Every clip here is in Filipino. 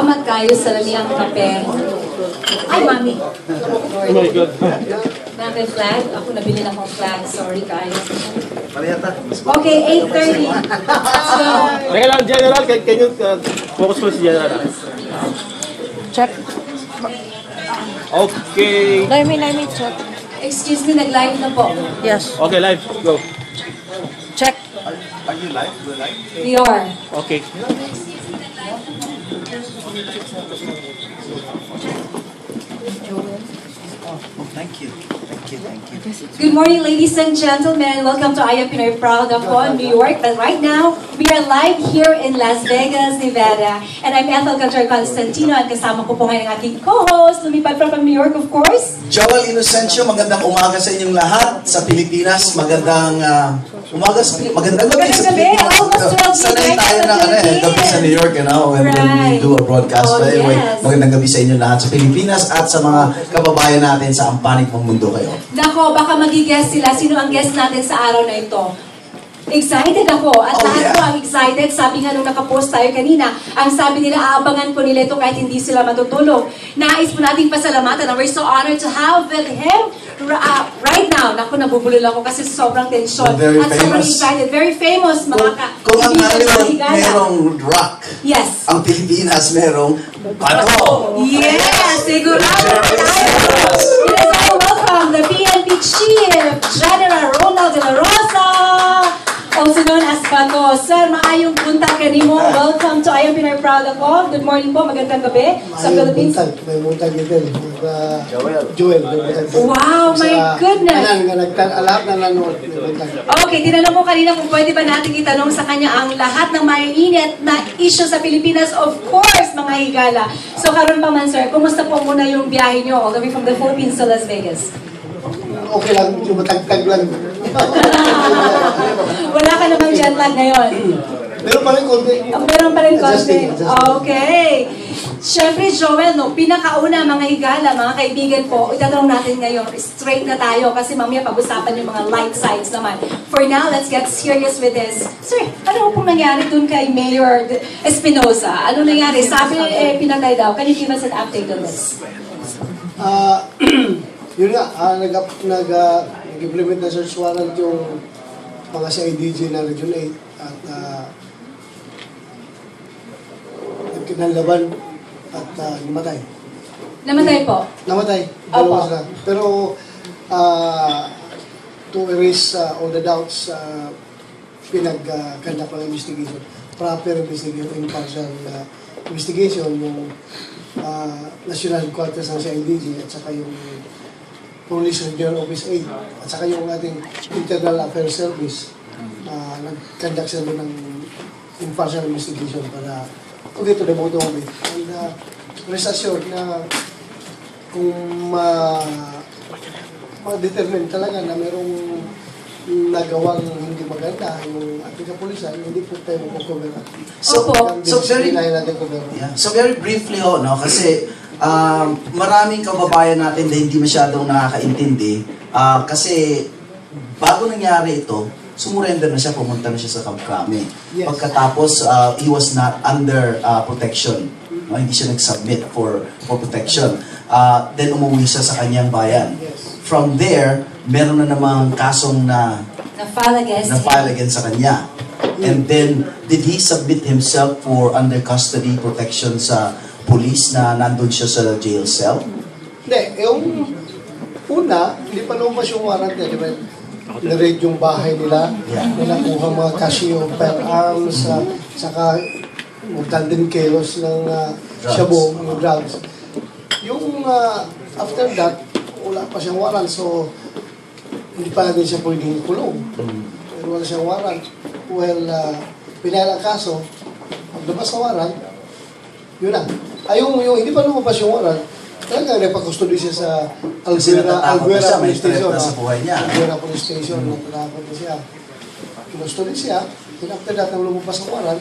Salamat kayo sa lamiyang kape. Ay, Mami. Oh my God. Natin flag? Ako nabili na akong flag. Sorry, guys. Okay, 8:30. So, Teka lang, General, can you focus ko si General? Check. Okay. Let me check. excuse me, nag-live na po. Yes. Okay, live. Go. Check. are you live? We're live? We are. Okay. Oh, thank you. Good morning, ladies and gentlemen. Welcome to I Am Pinoy Proud ako, New York. But right now, we are live here in Las Vegas, Nevada. And I'm Ethel Cantor Constantino at kasama ko po ngayon ang aking co-host, lumipad from New York, of course. Joel Inocencio, magandang umaga sa inyong lahat sa Pilipinas. Magandang umaga sa magandang gabi sa Pilipinas. Almost 12 Sanay tayo na gabi sa New York, when we do a broadcast. But anyway, magandang gabi sa inyo lahat sa Pilipinas at sa mga kababayan natin sa ampanig ng mundo kayo. Nako, baka mag-guess sila. Sino ang guest natin sa araw na ito? Excited ako. At lahat po ang excited. Sabi nga nung nakapost tayo kanina, ang sabi nila, aabangan po nila ito kahit hindi sila matutulog. Nais po nating pasalamatan. And we're so honored to have with him right now. Naku, nabubulol ako kasi sobrang tensyon. At sobrang excited. Very famous, mga Kung ang Hollywood merong rock, yes, ang Pilipinas merong bato. Yes, sigurado tayo. Let's all welcome the PNP Chief, General Ronald De La Rosa, also known as Bato. Sir, maayong buntag kanimo. Welcome to I Am Pinoy Proud ako. Good morning po, magandang gabi sa Philippines. May buntag din. Joel. Wow, my goodness. Alam na nanood. Okay, tinanong ko kanina kung pwede ba natin itanong sa kanya ang lahat ng mainit na issue sa Pilipinas. Of course, mga higala. So, karon pa man, sir, kumusta po muna yung biyahe nyo all the way from the Philippines to Las Vegas? Okay lang, yung matagtag lang. Wala ka namang jet lag ngayon. Meron pa rin konti. Meron pa rin konti. Adjusting. Okay. Siyempre, Joel, no, pinakauna, mga higala, mga kaibigan po, itatanong natin ngayon, straight na tayo kasi mamaya pag-usapan yung mga light sides naman. For now, let's get serious with this. Sir, ano pong nangyari dun kay Mayor Espinosa? Ano nangyari? Sabi, pinatay daw. Can you give us an update on this? Yun nga, nag-implement na search warrant yung mga CIDG na Region 8 at nagkinalaban at namatay. Namatay po? Namatay. Opo. Sila. Pero to erase all the doubts, pinag-conduct ng investigation. Proper investigation, impartial investigation, yung National Headquarters ng CIDG at saka yung Police Regional Office 8 at saka yung ating Internal Affairs Service nag-conduct sila ng impartial investigation para to the bottom of it. And rest assured na kung ma-determine talaga na merong nagawang hindi maganda yung ating kapulisan, hindi po tayo mag-cover. So very briefly kasi maraming kababayan natin na hindi masyadong nakakaintindi kasi bago nangyari ito, sumurrender na siya, pumunta na siya sa Camp Crame. Yes. Pagkatapos, he was not under protection. No? Hindi siya nag-submit for protection. Then umuwi siya sa kanyang bayan. Yes. From there, meron na namang kasong Na-file against sa kanya. And then, did he submit himself for under custody protection sa police na nandun siya sa jail cell? Hindi, yung una, hindi pa lumabas yung warrant niya, di ba? Na-raid yung bahay nila, nakuha mga casio, firearms, saka magtanding kilos ng shabu, yung drugs. Yung after that, wala pa siyang warrant, so hindi pa natin siya pwedeng kulong. Pero wala siyang warrant. Well, pinala kaso, paglabas sa warrant, yun lang. Yung hindi pa lumabas yung warrant, talagang napakustody siya sa Alguera Police Station. Alguera Police Station, natakot na siya. Kinustody siya, then after that, nang lumabas ang warrant,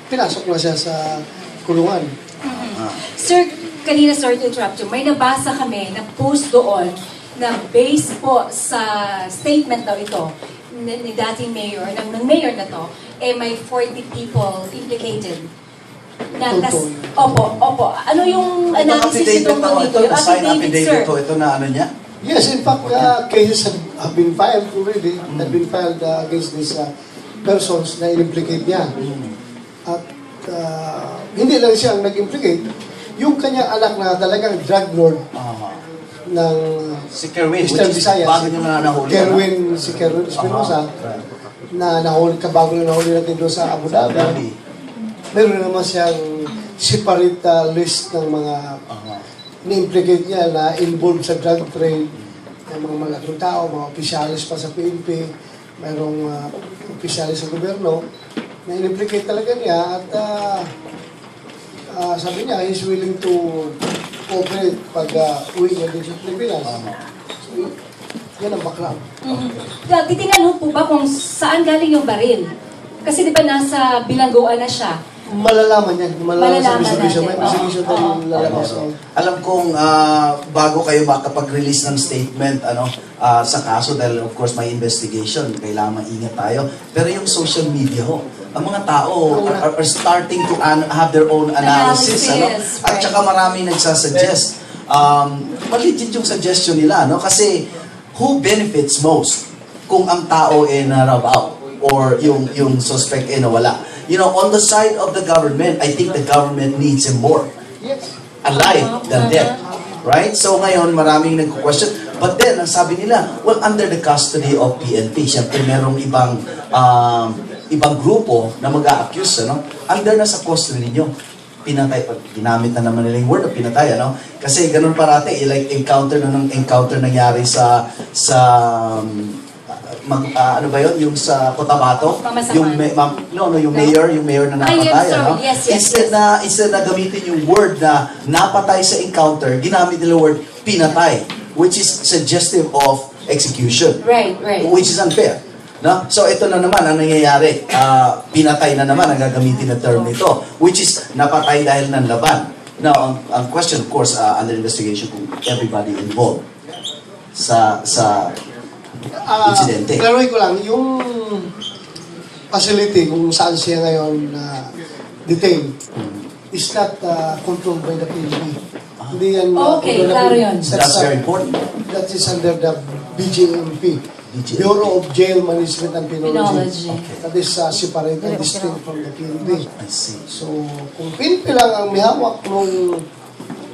pinasok na siya sa kulungan. Sir, kanina, sorry to interrupt you, may nabasa kami na post doon na based po sa statement daw ito ni dating mayor, ng mayor na to, may 40 people implicated. Opo. Ano yung analysis nyo tungkol dito? Yung Sign affidavit, sir. affidavit ito na ano niya? Yes, in fact, cases have been filed already, have been filed against these persons na in-implicate niya. At hindi lang siya ang nag-implicate, yung kanyang anak na talagang drug lord ng Si Kerwin, Eastern which is Visayas, bago niyo na nahuli. si Kerwin Espinosa, na nahuli, kabago na nahuli natin doon sa Abu Dhabi. Meron naman siyang separate list ng mga ni-implicate niya na involved sa drug trade ng mga malaking tao, mga opisyalis pa sa PNP, mayroong opisyalis sa gobyerno na in-implicate talaga niya at sabi niya, he's willing to cooperate pag uwi niya din sa Pilipinas. So, yan ang background. Titingnan po ba kung saan galing yung baril? Kasi di ba nasa bilangguan na siya? Malalaman yan. Malalaman sa investigation. natin. May investigation din lalabas. Alam kong bago kayo makapag-release ng statement sa kaso, dahil of course may investigation, kailangan maingat tayo. Pero yung social media ang mga tao are starting to have their own analysis. At saka maraming nagsasuggest. Maligit yung suggestion nila, kasi who benefits most kung ang tao na-rub out or yung suspect nawala? On the side of the government, I think the government needs him more alive than dead. Right? So ngayon, maraming nagko-question. But then, ang sabi nila, well, under the custody of PNP, syempre merong ibang grupo na mag-a-accuse, under na sa custody ninyo. Pinatay, ginamit na naman nila yung word na pinatay, Kasi ganun parati, like encounter nangyari sa ano ba yun? Yung sa Cotabato? Yung mayor na napatay, Yes. Instead na gamitin yung word na napatay sa encounter, ginamit nila word pinatay, which is suggestive of execution. Right. Which is unfair. No? So ito na naman ang nangyayari. Pinatay na naman ang gagamitin na term nito, which is napatay dahil ng laban. Now, ang question, of course, under investigation kung everybody involved sa insidente. Klaruhin ko lang, yung facility kung saan siya ngayon detained is not controlled by the PNP. Hindi yan Okay, klaro yun. That's very important. That is under the BJMP, Bureau of Jail Management and Penology. That is separate and distinct from the PNP. I see. So, kung PNP lang ang may hawak ng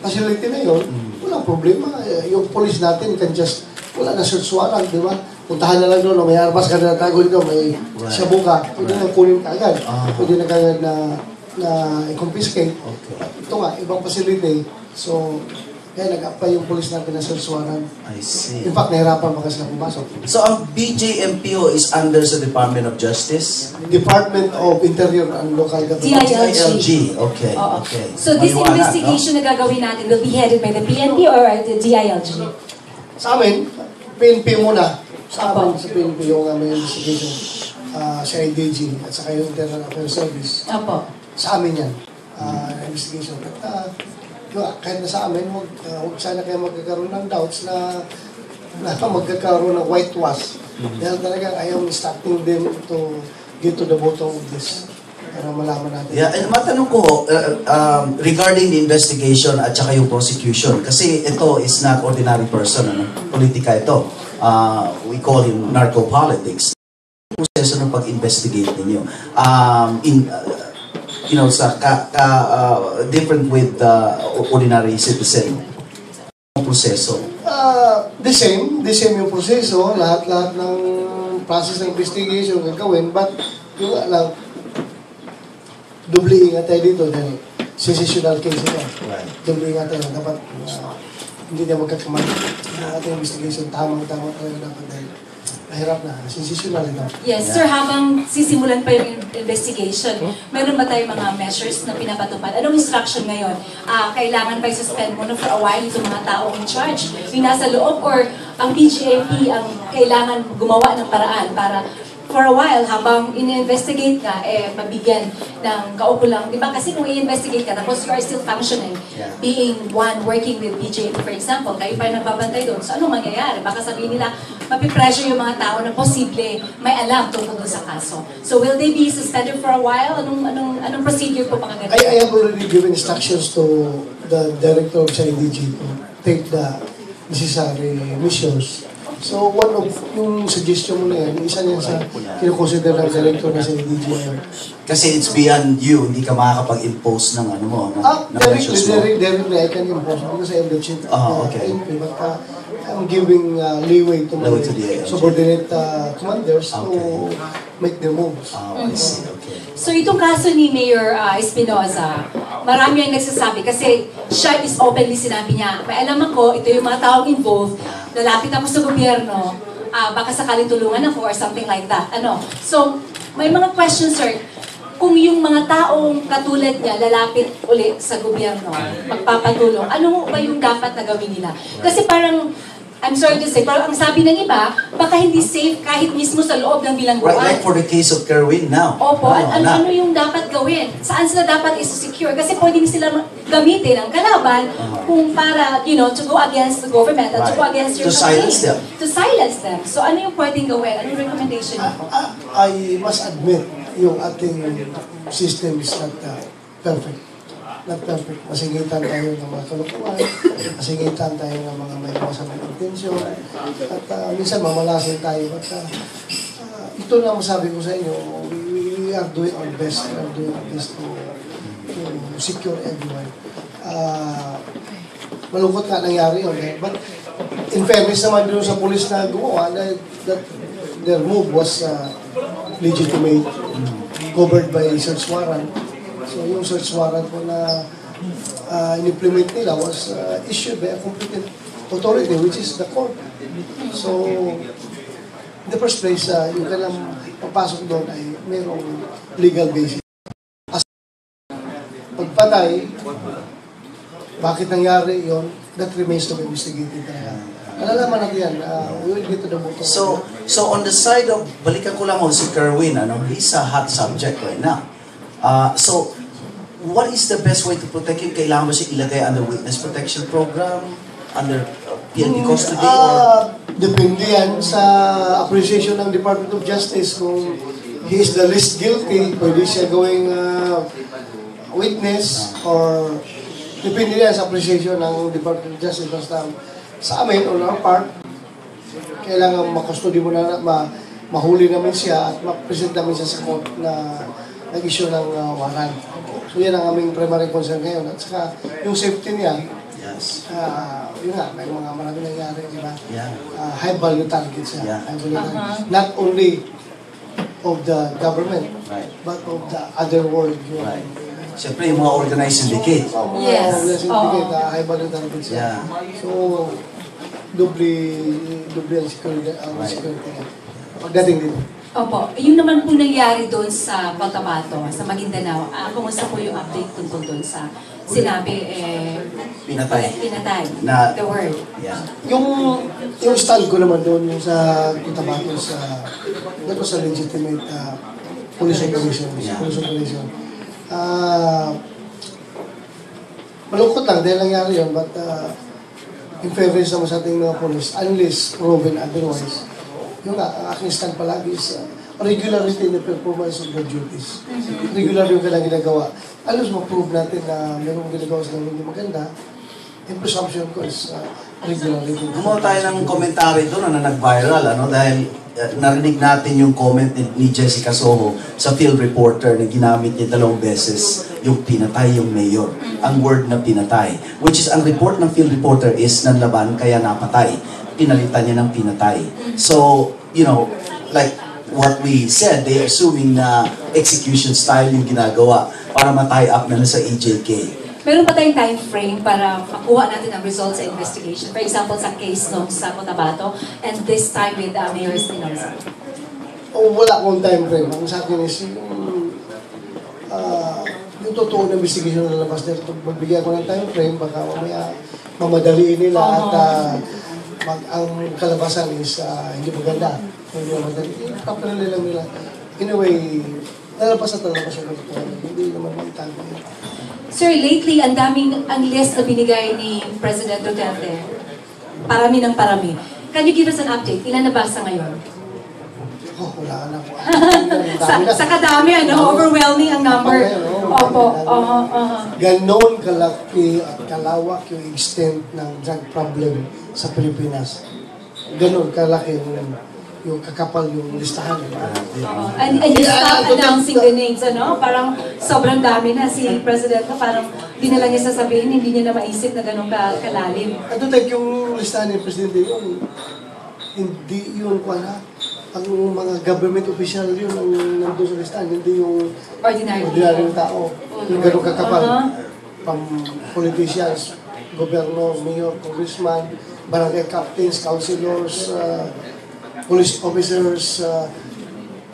facility na yun, walang problema. Yung police natin can just, wala na search warrant, di ba? Puntahan na lang doon, may armas ka na natago dito, may shabu ka, pwede na kunin ka agad. Pwede na kagad na i-confiscate. Ito nga, ibang facility. So, kaya nag-apply yung police natin na search warrant. I see. In fact, nahirapan pa kasi na pumasok. So, ang BJMPO is under sa Department of Justice? Department of Interior and Local Government. DILG. Okay. Oo. Okay. So this Maliwanag, investigation na gagawin natin will be headed by the PNP or the DILG? Sa amin, PNP muna. Sa amin, sa PNP yung aming investigation. Sa IDG at saka yung Internal Affairs Service. Opo. Sa amin yan. Investigation. At kahit na sa amin, huwag sana kayo magkakaroon ng doubts na magkakaroon ng whitewash. Dahil talaga I am instructing them to get to the bottom of this. Para malaman natin. Yeah, and matanong ko, regarding the investigation at saka yung prosecution, kasi ito is not ordinary person, politika ito. We call him narco-politics. Yung proseso ng pag-investigate ninyo, different with ordinary citizen. Ang proseso? The same yung proseso, lahat ng process ng investigation gagawin, but yung alam, doble ingat tayo dito dahil sensational case ito. Right. Doble ingat tayo, dapat hindi na magkakamali. Ang ating investigation, tamang-tama tayo dapat dahil mahirap na, sensational ito. Yes, sir, habang sisimulan pa yung investigation, meron ba tayong mga measures na pinapatupad? Anong instruction ngayon? Kailangan ba i-suspend muna for a while itong mga tao in charge? Yung nasa loob or ang BJMP ang kailangan gumawa ng paraan para for a while, habang in-investigate ka, mabigyan ng kaukulang, di ba? Kasi kung i-investigate ka, tapos you are still functioning, being one working with BJ, for example, kayo pa yung nagbabantay doon, so anong mangyayari? Baka sabihin nila, mapipressure yung mga tao na posible may alam tungkol doon sa kaso. So will they be suspended for a while? Anong procedure po baka ganun? I have already given instructions to the director of CIDG to take the necessary measures. So one of yung suggestion mo na yan, isa niya sa kinoconsider ng director ng CIDG. Kasi it's beyond you, hindi ka makakapag-impose ng ano mo, ng measures mo. Directly, I can impose because I am the chief. Okay. But I'm giving leeway to my the subordinate commanders to make their moves. I see, okay. So itong kaso ni Mayor Espinosa, marami ang nagsasabi kasi siya is openly sinabi niya, may alam ako, ito yung mga taong involved, lalapit ako sa gobyerno, baka sakaling tulungan ako or something like that. So, may mga questions, sir. Kung yung mga taong katulad niya lalapit ulit sa gobyerno, magpapatulong, ano ba yung dapat na gawin nila? Kasi parang, I'm sorry to say, pero ang sabi ng iba, baka hindi safe kahit mismo sa loob ng bilangguan. Right, like for the case of Kerwin now. Opo, ano yung dapat gawin? Saan sila dapat is-secure? Kasi pwedeng sila gamitin ang kalaban kung para, to go against the government at to go against your To silence them. To silence them. So ano yung pwedeng gawin? Anong recommendation niyo po? I must admit, yung ating system is not perfect. Not perfect. Masingitan tayo ng mga kalukuhan, masingitan tayo ng mga may masamang intensyon, at minsan mamalasin tayo. At ito na masabi ko sa inyo, we are doing our best. We are doing our best to secure everyone. Malungkot nga nangyari yun. But in fairness naman doon sa police na gumawa, that their move was legitimate, covered by search warrant. So yung search warrant po na in-implement nila was issued by a competent authority, which is the court. So, in the first place, yung kailang papasok doon ay mayroong legal basis. As pagpatay, bakit nangyari yon? That remains to be investigated talaga. Alalaman natin yan, we will get to the bottom. So on the side of, balikan ko lang si Kerwin, he's a hot subject right now. So, what is the best way to protect him? Kailangan ba siya ilagay under witness protection program? Under PNP custody? Depende yan sa appreciation ng Department of Justice. Kung he is the least guilty, pwede siya gawing witness or depende yan sa appreciation ng Department of Justice. Basta sa amin, on our part, kailangan makustody mo na, mahuli namin siya at ma-present namin siya sa court na nag-issue ng warrant. So yan ang aming primary concern ngayon. At saka yung safety niya, Yes. yun nga, may mga marami nangyari, di ba? Yeah. High value targets siya. Yeah. High value targets. Not only of the government, Right. but of the other world. Right. Siyempre yung mga organized syndicate. Yes. High value targets siya. Yeah. So, doble ang security niya. Pagdating dito. Opo, yung naman po nangyari doon sa Cotabato, sa Maguindanao, kumusta po yung update tungkol doon sa sinabi, Pinatay. the word. Yeah. Yung stand ko naman doon yung sa Cotabato sa legitimate police operation. Yeah. Police operation. Malungkot lang dahil nangyari yun, but in fairness naman sa ating mga police, unless proven otherwise, yung ang aking stand palagi is regularity in the performance of the duties. Regular yung kailangan ginagawa. Alos ma-prove natin na mayroong ginagawa silang hindi maganda, yung presumption ko is regularity. Gumawa tayo ng commentary doon na nag-viral, dahil narinig natin yung comment ni Jessica Soho sa field reporter na ginamit niya 2 beses yung pinatay yung mayor. Ang word na pinatay. Which is, ang report ng field reporter is nanlaban kaya napatay. Pinalitan niya ng pinatay. So, like what we said, they assuming na execution style yung ginagawa para ma-tie up na sa EJK. Meron pa tayong time frame para makuha natin ang results sa investigation? For example, sa case nung sa Cotabato, and this time with Mayor Espinosa. Wala akong time frame. Ang sa akin is yung totoo na investigation na labas dito. Magbigyan ko ng time frame, baka mamaya mamadaliin nila at ang kalabasan is hindi maganda. Hindi naman dali. Kapanali lang nila. In a way, nalabas yung katotohanan. Hindi naman magtago yun. Sir, lately, ang list na binigay ni President Duterte. Parami ng parami. Can you give us an update? Ilan na ba sa ngayon? Oh, wala na po. sa kadami, overwhelming ang number. Opo. Ganon kalaki at kalawak yung extent ng drug problem sa Pilipinas. Ganon kalaki yung kakapal yung listahan. And you stop announcing the names, Parang sobrang dami na si President ko. Parang di na lang niya sasabihin, hindi niya na maisip na ganun kalalim. At yung listahan ni Presidente yun, hindi yun ang mga government official yun ang nandun sa listahan, hindi yung ordinaryong tao. Yung ganun kakapal. From politicians, governor, mayor, congressman, barangay captains, councilors, police officers,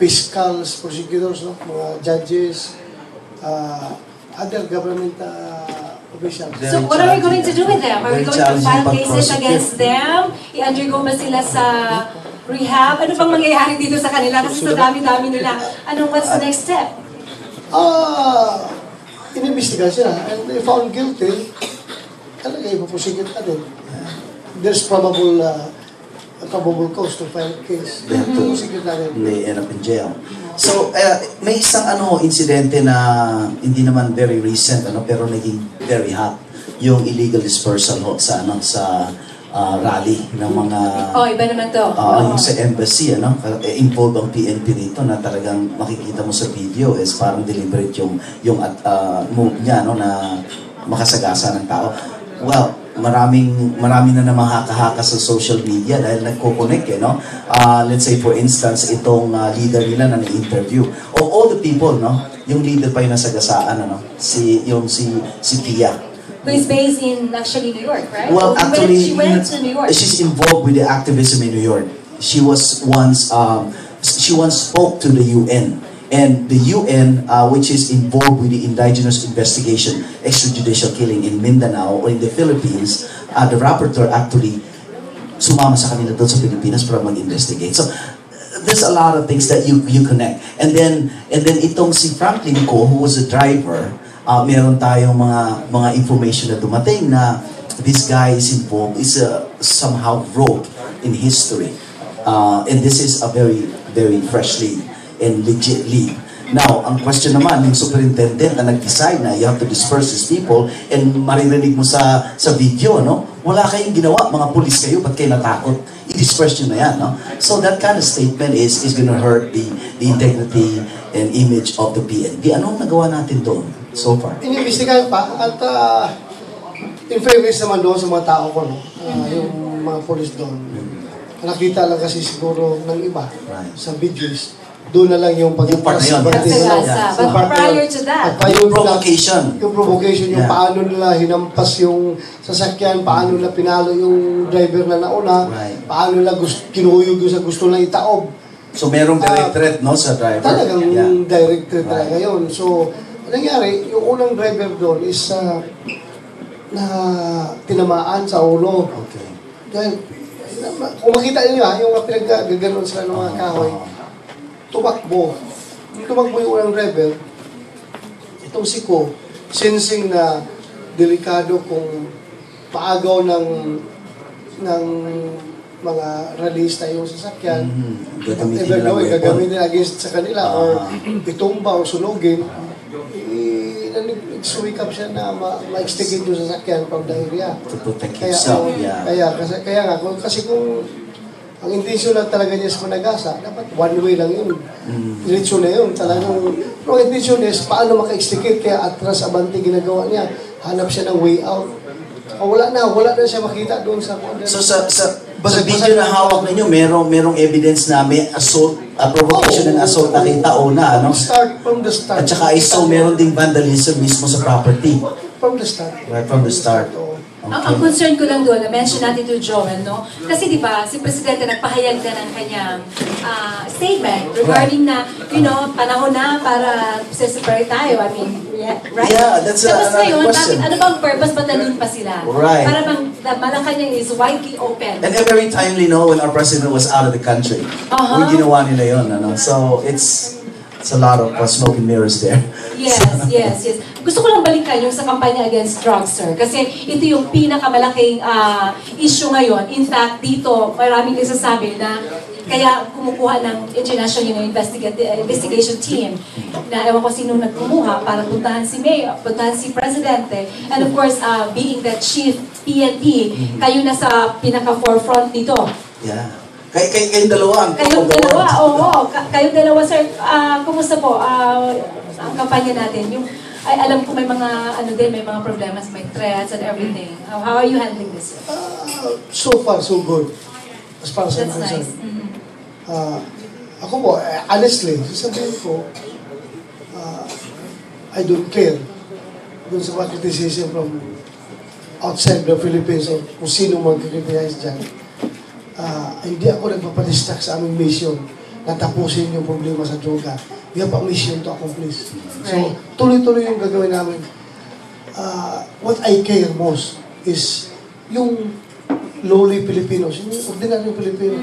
fiscals, prosecutors, mga judges, other government officials. So what are we going to do with them? Are we going to file cases against them? I-undergo ba sila sa rehab? Ano bang mangyayari dito sa kanila? Kasi sa dami-dami nila. What's the next step? Inimbestigan sila. And if found guilty, talaga ipaprosecute natin. There's probable cause to file a case. They end up in jail. So, may isang insidente na hindi naman very recent, pero naging very hot. Yung illegal dispersal sa rally ng mga... iba naman to. Yung sa embassy, involved ang PNP dito na talagang makikita mo sa video is parang deliberate yung move niya, na makasagasa ng tao. Well, marami na haka-haka sa social media dahil nagko-connect let's say for instance itong leader nila na na-interview of all the people yung leader pa yung nasagasaan si Pia, who is based in actually New York, right? well actually she went to New York. She's involved with the activism in New York. She once spoke to the UN. And the UN, which is involved with the indigenous investigation, extrajudicial killing in Mindanao or in the Philippines, the rapporteur actually sumama sa kanila doon sa Pilipinas para mag-investigate. So, there's a lot of things that you connect. And then itong si Franklin Ko, who was a driver, meron tayong mga information na dumating na this guy is involved, is somehow rogue in history. And this is a very, very fresh lead and legit lead. Now, ang question naman, yung superintendent na nag-decide na you have to disperse these people and maririnig mo sa video, wala kayong ginawa, mga pulis kayo, ba't kayo natakot? I-disperse nyo na yan, So that kind of statement is gonna hurt the integrity and image of the PNP. Anong nagawa natin doon so far? Inimbestigahan pa at in fairness naman doon sa mga tao ko, yung mga pulis doon. Nakita lang kasi siguro ng iba sa videos. Doon na lang yung pag-atras. But prior to that, yung provocation. Yung provocation, yung paano nila hinampas yung sasakyan, paano nila pinalo yung driver na nauna, paano nila kinuyog yung sa gusto na itaob. So merong direct threat, sa driver? Talagang direct threat talaga yun. So, nangyari, yung unang driver doon is na tinamaan sa ulo. Okay. Dahil, kung makita niyo yung pinag-gaganon sila ng mga kahoy, tumakbo. Yung tumakbo yung unang driver, itong si Ko, sensing na delikado kung paagaw ng mga ralista yung sasakyan, gagamitin against sa kanila or itumba o sunugin, nag-sumikap siya na ma-extricate yung sasakyan from the area. To protect himself, Kaya nga, kasi kung ang intensyon lang talaga niya sa Managasa, dapat one way lang yun. Diretso na yun. Talagang, pero ang intensyon is, paano maka-extricate? Kaya atras abante ginagawa niya. Hanap siya ng way out. Wala na siya makita doon sa... So sa video na hawak ninyo, merong evidence na may assault, provocation and assault nakita o na, From the start. At saka meron ding vandalism mismo sa property. From the start. Right from the start. Ang concern ko lang doon, na-mention natin to Joel, no? Kasi di ba, si Presidente nagpahayag na ng kanyang statement regarding na, panahon na para separate tayo. I mean, right? Yeah, that's Tapos another ngayon, question. ano bang purpose ba nandun pa sila? Right. Para bang Malacanang is widely open. And very timely, no, when our president was out of the country. Yung ginawa nila yun, ano? So, it's a lot of smoke and mirrors there. Yes. Gusto ko lang balikan yung sa kampanya against drugs, sir. Kasi ito yung pinakamalaking issue ngayon. In fact, dito, maraming nagsasabi na kaya kumukuha ng international investigation team na ewan ko sino nagkumuha para puntahan si Mayor, puntahan si Presidente. And of course, being the chief PNP, kayo na sa pinaka-forefront dito. Yeah. Kayong dalawa. Kayong dalawa, oo. Kayong dalawa, sir. Kumusta po ang kampanya natin? Alam ko may mga, may mga problemas, may threats and everything. How are you handling this? So far, so good. As far as I'm That's concerned. nice. Ako po, honestly, sasabihin ko, I don't care dun sa mga criticism from outside the Philippines o kung sino mag-criticize dyan. Hindi ako nagpapadistract sa aming mission na tapusin yung problema sa droga. We have a mission to accomplish. So, tuloy-tuloy yung gagawin namin. What I care most is yung lowly Filipinos, yung ordinary Pilipino,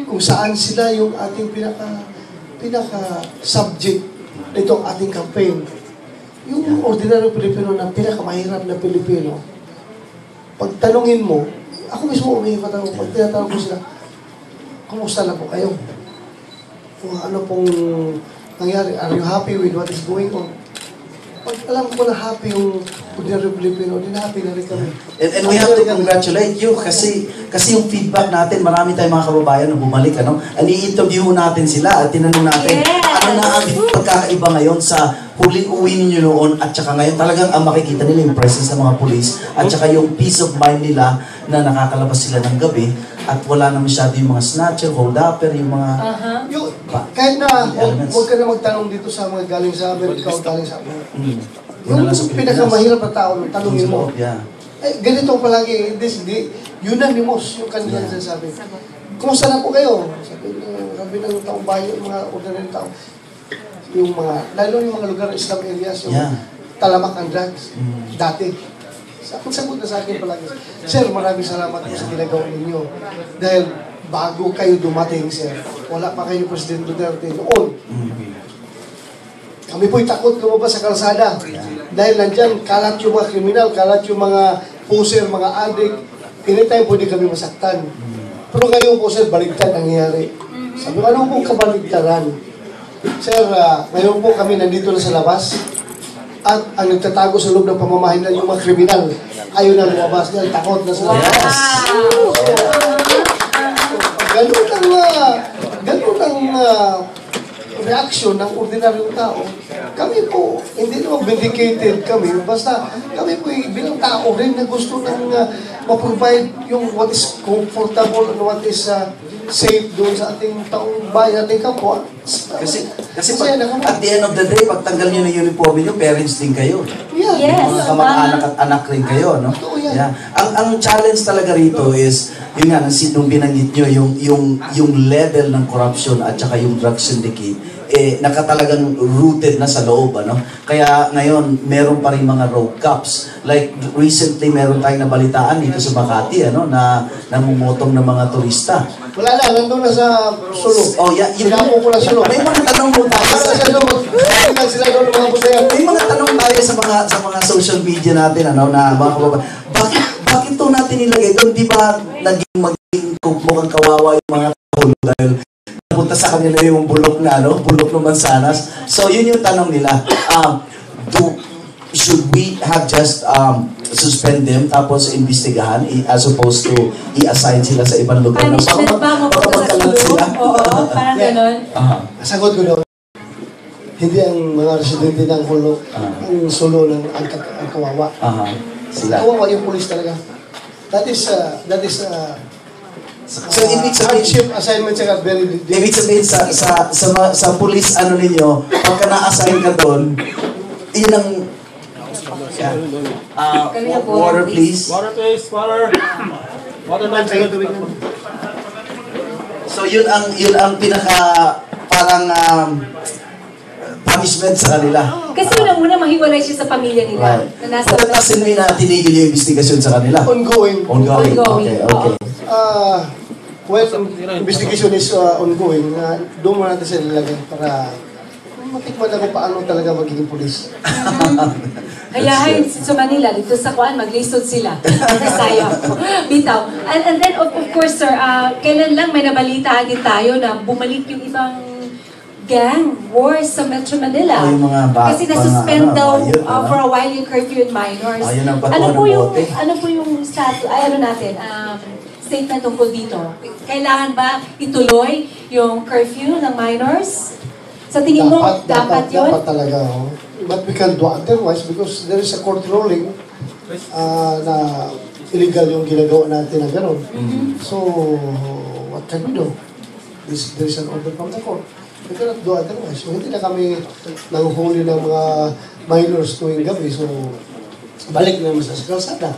kung saan sila yung ating pinaka-subject nitong ating campaign. Yung ordinary Pilipino na pinakamahirap na Pilipino, pag tanungin mo, ako mismo umihipatanong, pag tinatanong ko sila, kumusta na po kayo? Kung ano pong nangyari, are you happy with what is going on? Pag alam ko na happy yung ordinary Pilipino, din happy na rin kami. And we have to congratulate you kasi yung feedback natin, marami tayong mga kababayan na bumalik, ano? And i-interview natin sila at tinanong natin, ano na ang pagkakaiba ngayon sa huling uwi ninyo noon at saka ngayon talagang ang makikita nila yung presence ng mga police at saka yung peace of mind nila na nakakalabas sila ng gabi at wala na masyado yung mga snatcher, hold-upper, yung mga... Yung, kahit na, huwag ka na magtanong dito sa mga galing sa Amerika o galing sa Amerika. Yung pinakamahirap na tao, tanongin mo. Ganito palagi, unanimous yung kanilang sinasabi. Kumusta na po kayo? Sabi ng taong bayan, yung mga ordinary tao. Yung mga, lalo yung mga lugar, Islam areas, yung talamak ang drugs, dati. Sagot na sa akin palagi. Sir, maraming salamat sa ginagawa ninyo. Dahil bago kayo dumating, sir, wala pa kayo President Duterte noon. Kami po'y takot lumabas sa kalsada. Dahil nandyan, kalat yung mga kriminal, kalat yung mga poser, mga adik. Anytime pwede kami masaktan. Pero ngayon po, sir, baligtad ang nangyayari. Sabi ko, ano po kabaligtaran? Sir, ngayon po kami nandito na sa labas. At ang nagtatago sa loob ng pamamahinan yung mga kriminal. Ayaw na lumabas dahil takot na sa labas. Ganun ang reaction ng ordinaryong tao. Kami po, hindi naman vindicated kami, basta kami po bilang tao rin na gusto ng ma-provide yung what is comfortable and what is safe doon sa ating taong bayan, ating kapwa. Kasi at the end of the day, pag tanggal nyo na uniform nyo, parents din kayo. Yes. Mga kamag-anak at anak rin kayo, no? Yeah. Ang challenge talaga rito is, yun nga, nung binanggit nyo, yung level ng corruption at saka yung drug syndicate, nakatalagang rooted na sa loob, ano? Kaya ngayon, meron pa rin mga road cops. Like, recently, meron tayong nabalitaan dito sa Makati, ano, na namumotong ng mga turista. Wala na, nandun na sa Sulu. Oh, yeah. Sinamo ko na Sulu. May mga tanong mo tayo Para sa Sulu, sila doon mga busayan. May mga tanong tayo sa mga social media natin, ano, na mga kababayan. Bakit to natin nilagay doon? Di ba maging mukhang kawawa yung mga tao dahil napunta sa kanila yung bulok na, ano, bulok ng mansanas. So, yun yung tanong nila. Should we have just suspend them tapos imbestigahan as opposed to i-assign sila sa ibang lugar? Punishment ba? Mapunta sa Sulu? Oo, parang gano'n. Sagot ko daw. Hindi ang mga residente ng Sulu, ang Sulu ng ang kawawa. Sila. Kawawa yung pulis talaga. That is So, ibig sabihin, hardship assignment saka very ibig sabihin sa police ano ninyo, pagka na-assign ka doon, yun ang Yeah. Water, please. Water, please. Water. Water man. So yun ang pinaka parang punishment sa kanila. Kasi unang-una mahiwalay siya sa pamilya nila. Right. Na nasa But doesn't mean na tinigil yung investigasyon sa kanila. Ongoing. Ongoing. Ongoing. Okay. Well, investigation is ongoing. Doon mo natin sila nilagay para matikman na kung paano talaga magiging pulis. Kaya sa Manila, dito sa Kuan, maglisod sila. Nasaya ako. Bitaw. And then, of course, sir, kailan lang may nabalitaan din tayo na bumalik yung ibang gang wars sa Metro Manila. Yung mga Kasi nasuspend daw yun, for a while yung curfew in minors. Yun ang Ano po ng yung, bote. ano po yung status, ay ano natin, statement tungkol dito? Kailangan ba ituloy yung curfew ng minors? Sa tingin mo, dapat yun? Dapat talaga. Oh. But we can do otherwise because there is a court ruling na illegal yung ginagawa natin na gano'n. So, what can we do? There is an order from the court. We cannot do otherwise. So, hindi na kami nanghuli ng mga minors tuwing gabi. So, balik na naman sa kalsada.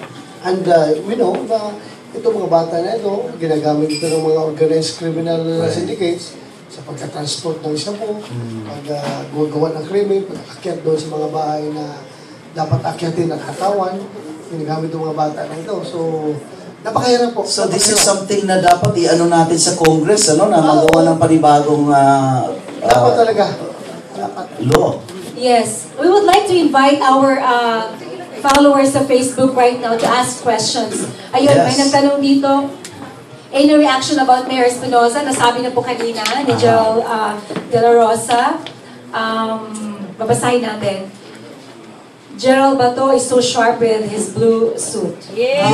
And we know na itong mga bata na ito, ginagamit ito ng mga organized criminal syndicates sa pagka-transport ng shampoo, pag-gawa ng krimen, pag-akyat doon sa mga bahay na dapat akyatin at katawan, ginagamit ng mga bata na ito. So, napakahirap po. So this is something na dapat i-ano natin sa Congress, ano, na magawa ng panibagong Dapat talaga. Dapat. law. Yes. We would like to invite our followers sa Facebook right now to ask questions. Ayun, Yes. may nagtanong dito. Any reaction about Mayor Espinosa? Nasabi na po kanina ni Joel De La Rosa. Babasahin natin. Gerald Bato is so sharp with his blue suit. Yes,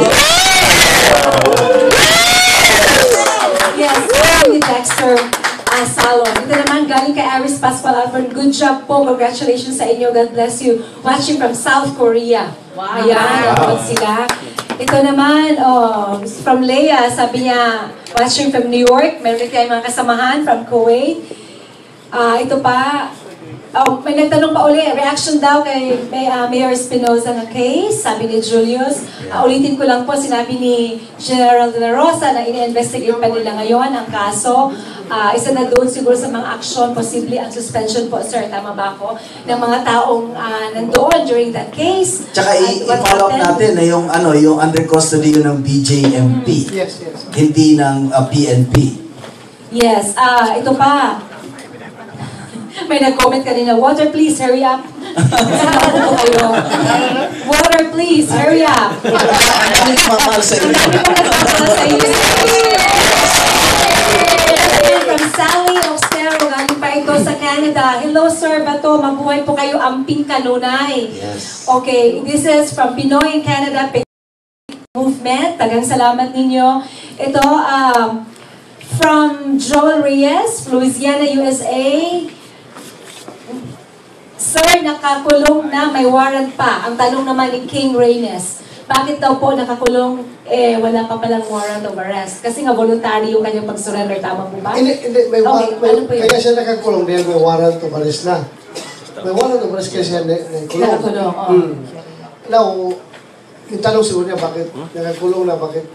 ni Dexter Salon. Ito naman galing kay Aris Pascual Alfred. Good job po. Congratulations sa inyo. God bless you. Watching from South Korea. Wow. Ayan, nanood sila. Ito naman, from Leia, sabi niya, watching from New York. Meron tayong mga kasamahan from Kuwait. Ito pa, may nagtanong pa uli, reaction daw kay Mayor Espinosa ng case, sabi ni Julius. Ulitin ko lang po, sinabi ni General De La Rosa na ini-investigate pa nila ngayon ang kaso. Isa na doon siguro sa mga aksyon, posible ang suspension po, sir, tama ba ako, ng mga taong nandoon during that case. Tsaka i-follow up natin na yung, yung under custody yun ng BJMP. Yes. Hindi ng PNP. Yes, ito pa. May nag-comment kanina, water please, hurry up. Sinabi ko kayo. Water please, hurry up. Ano yung mamahal sa inyo? From Sally Ostero, galing pa ito sa Canada. Hello sir, Bato, mabuhay po kayo, amping kanunay. Yes. Okay, this is from Pinoy in Canada Movement. Tagang salamat ninyo. Ito, from Joel Reyes, Louisiana, USA. Sir, nakakulong na, may warrant pa. Ang tanong naman ni King Reynes, bakit daw po nakakulong, wala pa palang warrant of arrest? Kasi nga voluntary yung kanyang pag-surrender, tama po ba? Hindi, may Okay, ano po yun? kaya siya nakakulong dahil may warrant of arrest na. May warrant of arrest kaya siya nakakulong. Nakakulong, oo. Now, yung tanong siguro niya, bakit nakakulong na, bakit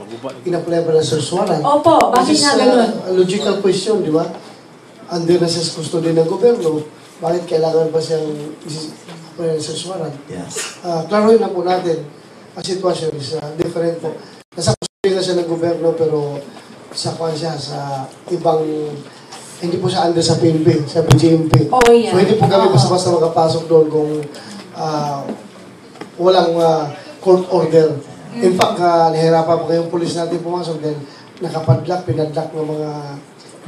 in-apply ba ng search warrant? Opo, bakit Which is, nga ganun? a logical question, di ba? Under na sa custody ng gobyerno, bakit kailangan ba siyang i-apply ng search warrant? Yes. Klaroin na po natin, ang sitwasyon is different po. Nasa custody na siya ng gobyerno, pero sa kwan siya, sa ibang, hindi po siya under sa PNP, sa BJMP. Oh, yeah. So hindi po kami basta-basta makapasok doon kung walang court order. In fact, nahirapan po kayong pulis natin pumasok dahil nakapadlock, pinadlock ng mga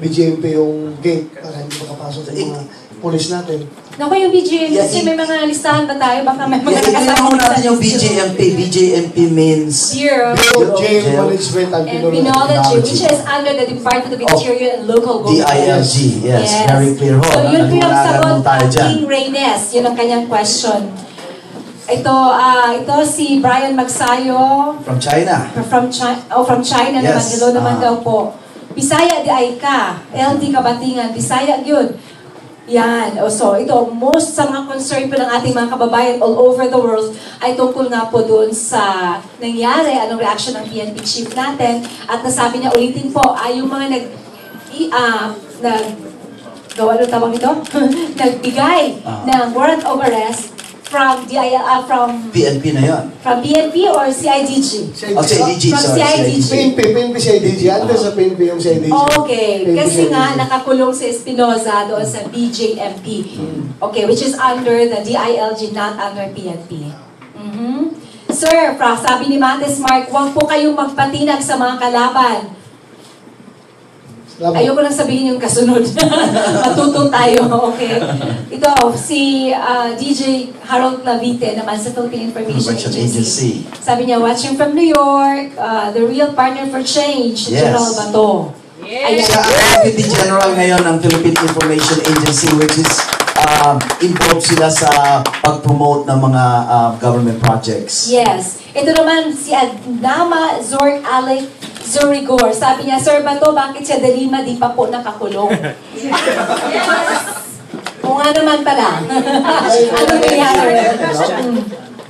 BJMP yung gate para hindi makapasok yung mga pulis natin. Naku, yung BGM, Yeah, kasi may mga listahan ba tayo? Baka may mga Itinanong natin yung BJMP. BJMP means Bureau Bureau of Jail Jail. Management and and Penology, which is under the Department of Interior and Local Government. DILG. Yes, very clear ho. So yun po yung Naniwalagan sagot mo tayo dyan. King Reynes. Yun ang kanyang question. Ito si Brian Magsayo From China. from China naman. Yes. Hello naman daw po. Bisaya di ay ka. LD Kabatingan. Bisaya yun. Yan. So, ito, most sa mga concern po ng ating mga kababayan all over the world ay tungkol nga po doon sa nangyari, anong reaction ng PNP chief natin. At nasabi niya, ulitin po, ay yung mga gawa ng tawag ito? Nagbigay ng warrant of arrest from PNP na yun. from PNP or CIDG? Oh, CIDG, From sorry. CIDG. PNP CIDG. Under sa PNP yung CIDG. Okay, PNP kasi nga CIDG. nakakulong si Espinoza doon sa BJMP. Okay, which is under the DILG, not under PNP. Mhm. Sir, sabi ni Mates Mark, huwag po kayong magpatinag sa mga kalaban. Salamat. Ayoko lang sabihin yung kasunod. Matutong tayo, okay? Ito, si DJ Harold Clavite naman sa Philippine Information Agency. Sabi niya, watching from New York, the real partner for change, Yes. General Bato. Ayan. Siya ang Deputy General ngayon ng Philippine Information Agency, which is involved sila sa pag-promote ng mga government projects. Yes. Ito naman si Adnama Zork Alec Zorigor. Sabi niya, Sir Bato, bakit siya Dalima di pa po nakakulong? O nga naman pala. Ano nangyari?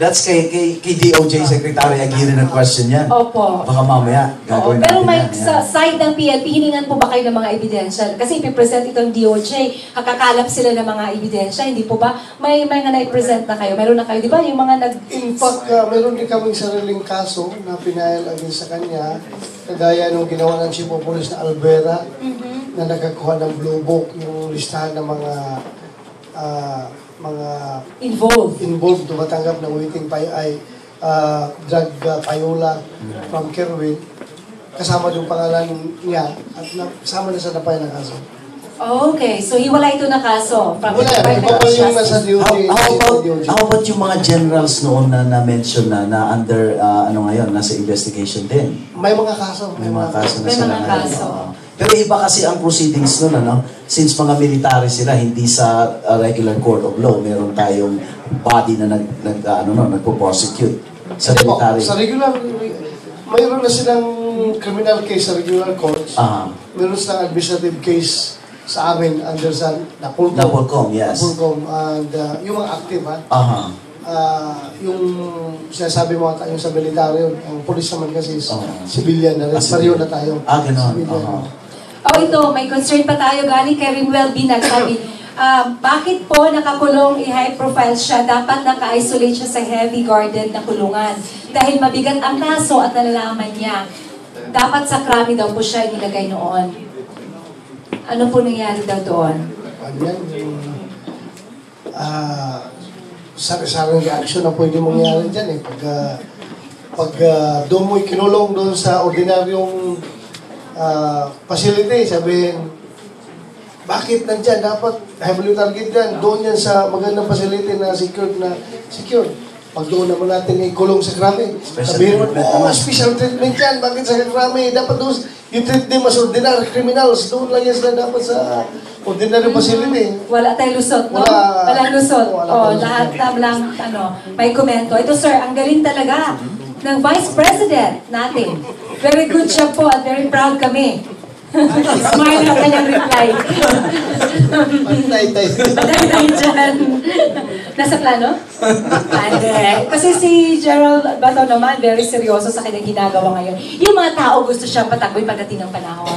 That's kay DOJ Secretary Aguirre na question yan. Opo. Baka mamaya gagawin Pero natin may yan. sa side ng PNP, hiningan po ba kayo ng mga ebidensya? Kasi ipipresent itong DOJ, kakakalap sila ng mga ebidensya, hindi po ba? May mga na-present na kayo. Meron na kayo, di ba? Yung mga In fact, meron din kaming sariling kaso na pinahal against sa kanya, kagaya nung ginawa ng Chief of Police na Alvera, na nagkakuha ng Blue Book, yung listahan ng mga involved. tumatanggap ng waiting drug payola from Kerwin. Kasama yung pangalan niya at kasama na sa napay ng kaso. Okay, so hiwala ito na kaso. From Wala, iba pa yung nasa DOJ. How about yung mga generals noon na na-mention na under, nasa investigation din? May mga kaso. May mga kaso na May sila mga ngayon. kaso. Oo. Pero iba kasi ang proceedings noon, since mga military sila, hindi sa regular court of law, meron tayong body na nagpo-prosecute sa Hindi po, military. sa regular, mayroon na silang criminal case sa regular courts. Meron silang administrative case sa amin under sa Napolcom. Napolcom, yes. Napolcom. And yung mga active, yung sinasabi mo ata, yung sa military yun, ang police naman kasi is civilian na rin. Pareho na tayo. Ganon. Civilian. Ito, may concern pa tayo galing kay Rimwell Binag. Sabi, bakit po nakakulong i-high profile siya? Dapat naka-isolate siya sa heavy guarded na kulungan. Dahil mabigat ang kaso at nalalaman niya. Dapat sa krami daw po siya inilagay noon. Ano po nangyari daw doon? Ano yan? Sari-sarang reaction na pwede mangyari dyan eh. Pag doon mo ikinulong doon sa ordinaryong facility, sabihin, bakit nandyan? Dapat heavily target yan. Doon yan sa magandang facility na secured. Pag doon naman natin ikulong sa krami, sabihin mo, special treatment yan. Bakit sa krami? Dapat doon, yung treat them as ordinary criminals. Doon lang yan sila dapat sa ordinary facility. Wala tayong lusot, no? Wala. Walang lusot. Wala tayong Lahat lang, may komento. Ito, sir, ang galing talaga ng Vice President natin. Very good job po at very proud kami. Smile ang kanyang reply. Tay-tay. Patay dyan. Nasa plano? Hindi. Kasi si Gerald Bato naman, very seryoso sa kanyang ginagawa ngayon. Yung mga tao gusto siyang patagoy pagdating ng panahon.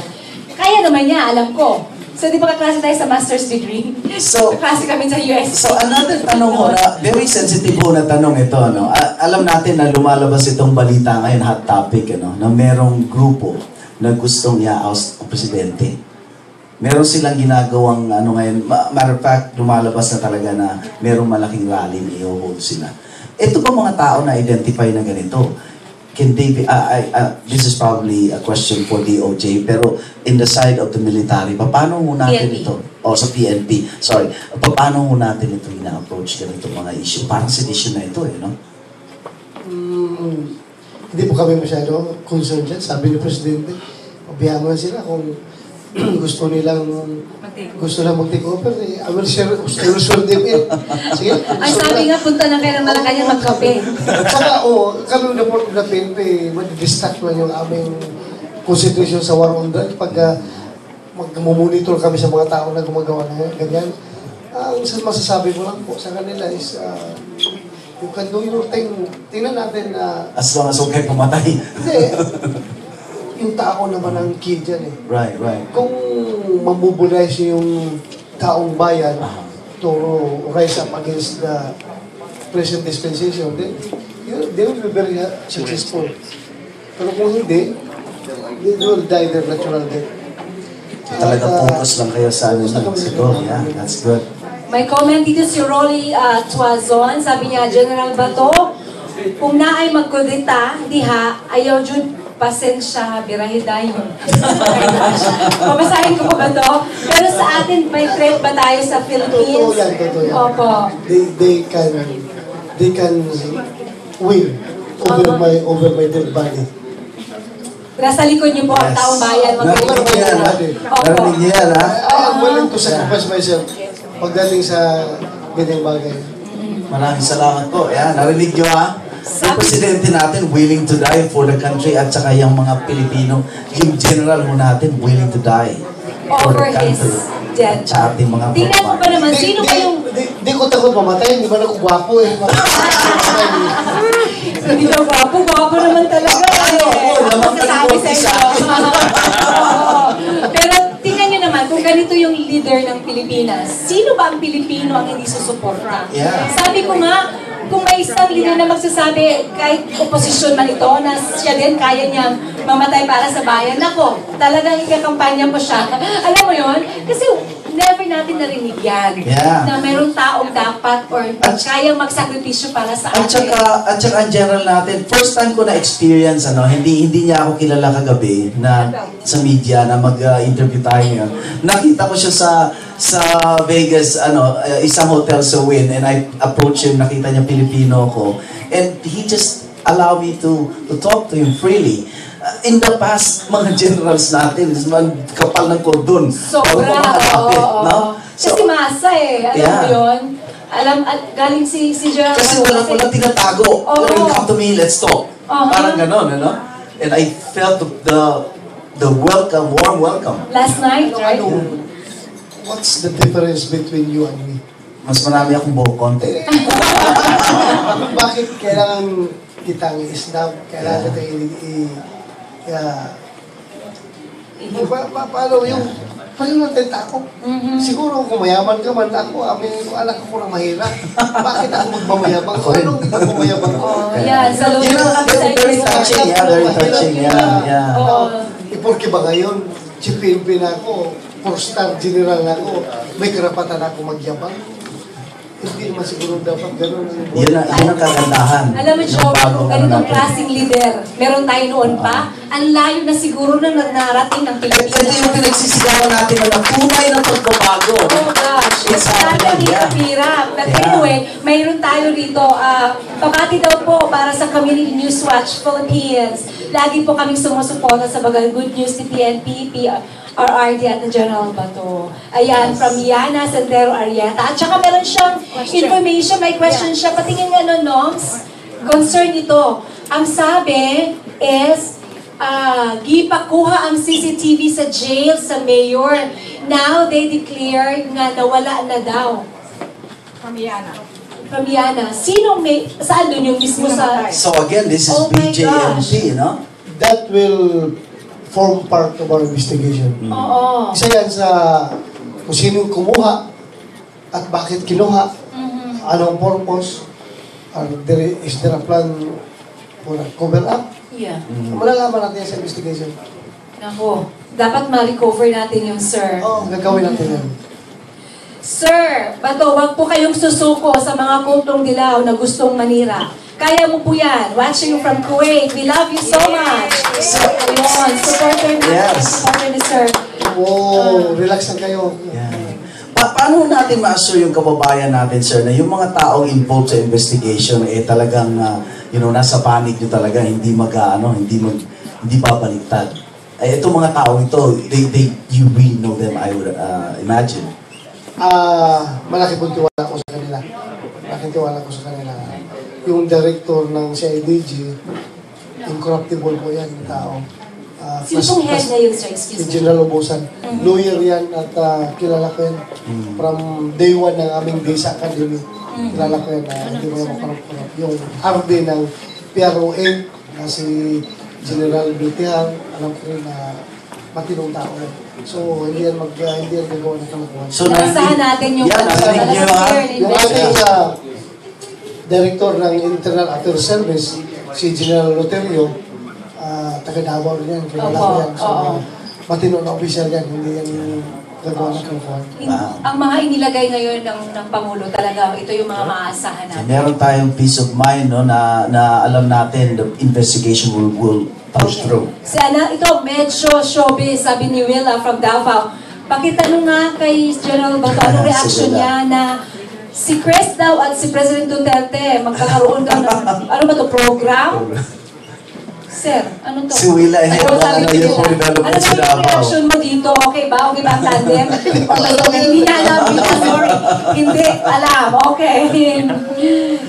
Kaya naman niya, alam ko. So, di ba kaklase tayo sa master's degree? So, kaklase kami sa US. So another tanong ko na, very sensitive po na tanong ito, alam natin na lumalabas itong balita ngayon, hot topic, na merong grupo na gustong i-oust ang presidente. Meron silang ginagawang, ngayon, matter of fact, lumalabas na talaga na merong malaking rally na i-hold sila. Ito ba mga tao na identify na ganito? Can they be, this is probably a question for DOJ, pero in the side of the military, paano mo natin PNP. ito? Sa PNP, sorry. Paano mo natin ito ina-approach ganito mga issue? Parang sedition na ito, no? Hindi po kami masyado concerned dyan. Sabi ni Presidente, pabayaan mo na sila kung gusto nilang mag-take over. I will share them in. Sige. Ay, sabi nga, punta na kayo ng Malacanang magkape. Saka, kami na PNP, madidistract man yung aming constitution sa war on drugs pag mag-monitor kami sa mga tao na gumagawa na ganyan. Ang masasabi ko lang po sa kanila is, you can do your thing. Tingnan natin na, As long as huwag kayo pumatay. hindi, yung tao naman ang key dyan eh. Right, right. Kung mabubulize yung taong bayan to rise up against the present dispensation, then they will be very successful. Pero kung hindi, they will die their natural death. Talagang focus lang kayo sa ano na. Siguro, yeah, that's good. May comment dito si Rolly Tuazon. Sabi niya, General Bato, kung naay magkudita, diha, ayaw jud pasensya, birahe dayon. Pabasahin ko pa ba to? Pero sa atin, may threat ba tayo sa Philippines? Totoo yan, totoo yan. Opo. They can win over my dead body. Nasa likod niyo po ang Yes. taong bayan. Narinig niyo yan, ha? Narinig niyo yan, ha? I am willing to sacrifice myself pagdating sa ganyang bagay. Maraming salamat po. Yan, narinig niyo, ha? Yung presidente natin willing to die for the country at saka yung mga Pilipino, yung general mo natin willing to die for Over the his country. dead. Sa ating mga Tingnan mo ba naman, sino kayong... Di ko takot mamatay, hindi ba ako gwapo eh. Hindi daw gwapo, gwapo naman talaga. Masasabi sa inyo. Oo. Pero tingnan nyo naman, kung ganito yung leader ng Pilipinas, sino ba ang Pilipino ang hindi susuporta? Yeah. Sabi ko nga, kung may isang leader na magsasabi, kahit oposisyon man ito, na siya din kaya niyang mamatay para sa bayan, nako, talagang ikakampanya ko siya. Alam mo yon? Kasi never natin narinig yan. Yeah. Na mayroong taong dapat or kayang magsakripisyo para sa At atin. saka ang general natin, first time ko na-experience, hindi niya ako kilala kagabi na sa media na mag-interview tayo ngayon. Nakita ko siya sa Vegas, isang hotel sa Wynn, and I approached him, nakita niya Pilipino ko. And he just allowed me to talk to him freely. In the past, mga generals natin, kapal ng kordon. Sobra, oo. No? Kasi masa eh, alam mo Yeah. yun? Galing si Gerald. Kasi walang tinatago. Oo. When you come to me, let's talk. Parang ganon, ano? And I felt the welcome, warm welcome. Last night, right? What's the difference between you and me? Mas marami akong buhok konti. Bakit kailangan kitang i-snap? Kailangan paano yung natin ako? Siguro kung mayaman ka man ako, aminin ko, anak ako na mahirap. Bakit ako magmamayabang? Anong hindi ako mamayabang ko? Yeah, sa loob You ng know, kami sa very touching, yeah, very touching, yeah. Oo. Porque ba ngayon, chipimpi na ako, 4-star general na ako, may karapatan ako magyabang? Hindi naman siguro dapat gano'n. Yun ang kagandahan. Alam mo, Yung Joey, bagong kung ganitong natin. klaseng leader, meron tayo noon pa, ang layo na siguro na narating ng Ito yung Pilipinas. pinagsisigawan natin na tunay ng pagbabago. Oh gosh, It's talagang happening, yeah. hirap. But Yeah. anyway, mayroon tayo rito. Pabati daw po para sa Community News Watch Philippines. Lagi po kaming sumusuporta sa mga good news ni PNP, RRD at ng General Bato. Ayan, from Yana Sendero Arieta. At saka meron siyang information, may question siya. Patingin nga Noms, concern ito. Ang sabi is, gipakuha ang CCTV sa jail sa mayor. Now, they declare nga nawala na daw. Pamiana. Sino may, saan doon yung mismo sa... So again, this is Oh my BJMP, no? That will form part of our investigation. Oo. Isa yan sa kung sino kumuha at bakit kinuha, anong purpose, is there a plan for a cover-up? Yeah. Malalaman natin yan sa investigation. Nako, dapat ma-recover natin yung sir. Oo, gagawin natin yan. Sir, Bato, wag po kayong susuko sa mga kultong dilaw na gustong manira. Kaya mo po yan. Watching you from Kuwait. We love you so much. Ayun, supporter natin. Yes. Supporter ni sir. Oo, relax lang kayo. Yeah. Paano natin ma-assure yung kababayan natin, sir, na yung mga taong involved sa investigation, talagang, nasa panic nyo talaga, hindi babaliktad. Itong mga taong ito, you really know them, I would imagine. Malaki pong tiwala ko sa kanila. Malaking tiwala ko sa kanila. Yung director ng CIDG, incorruptible po yan, yung tao. Sino pong head ngayon, sir? Excuse me. General Ubusan. Lawyer yan at kilala ko yan. From day one ng aming DESA Academy, kilala ko yan na hindi mo makarap-karap. Yung RD ng PRO8 na si General Bitihan, alam ko rin na matinong tao yan. So, hindi yan gagawa ng kalakuhan. So, Naasahan natin yung narinig niyo, ha? Yung ating Director ng Internal Affairs Service, si General Loterio, taga Davao rin yan, kilala ko yan. So, matino na official yan, hindi yan gagawa ng kalakuhan. Ang mga inilagay ngayon ng Pangulo talaga, ito yung mga maaasahan natin. Meron tayong peace of mind, no, na alam natin the investigation will push through. Ito, medyo showbiz, sabi ni Willa from Davao. Pakitanong nga kay General Bato, anong reaction niya na si Chris daw at si President Duterte magkakaroon daw ng, ano ba to, program? Sir, ano to? Si Willa, yung for development sa Davao. Ano yung reaction mo dito? Okay ba? Okay ba ang tandem? Okay, hindi niya alam. Sorry. Hindi alam. Okay.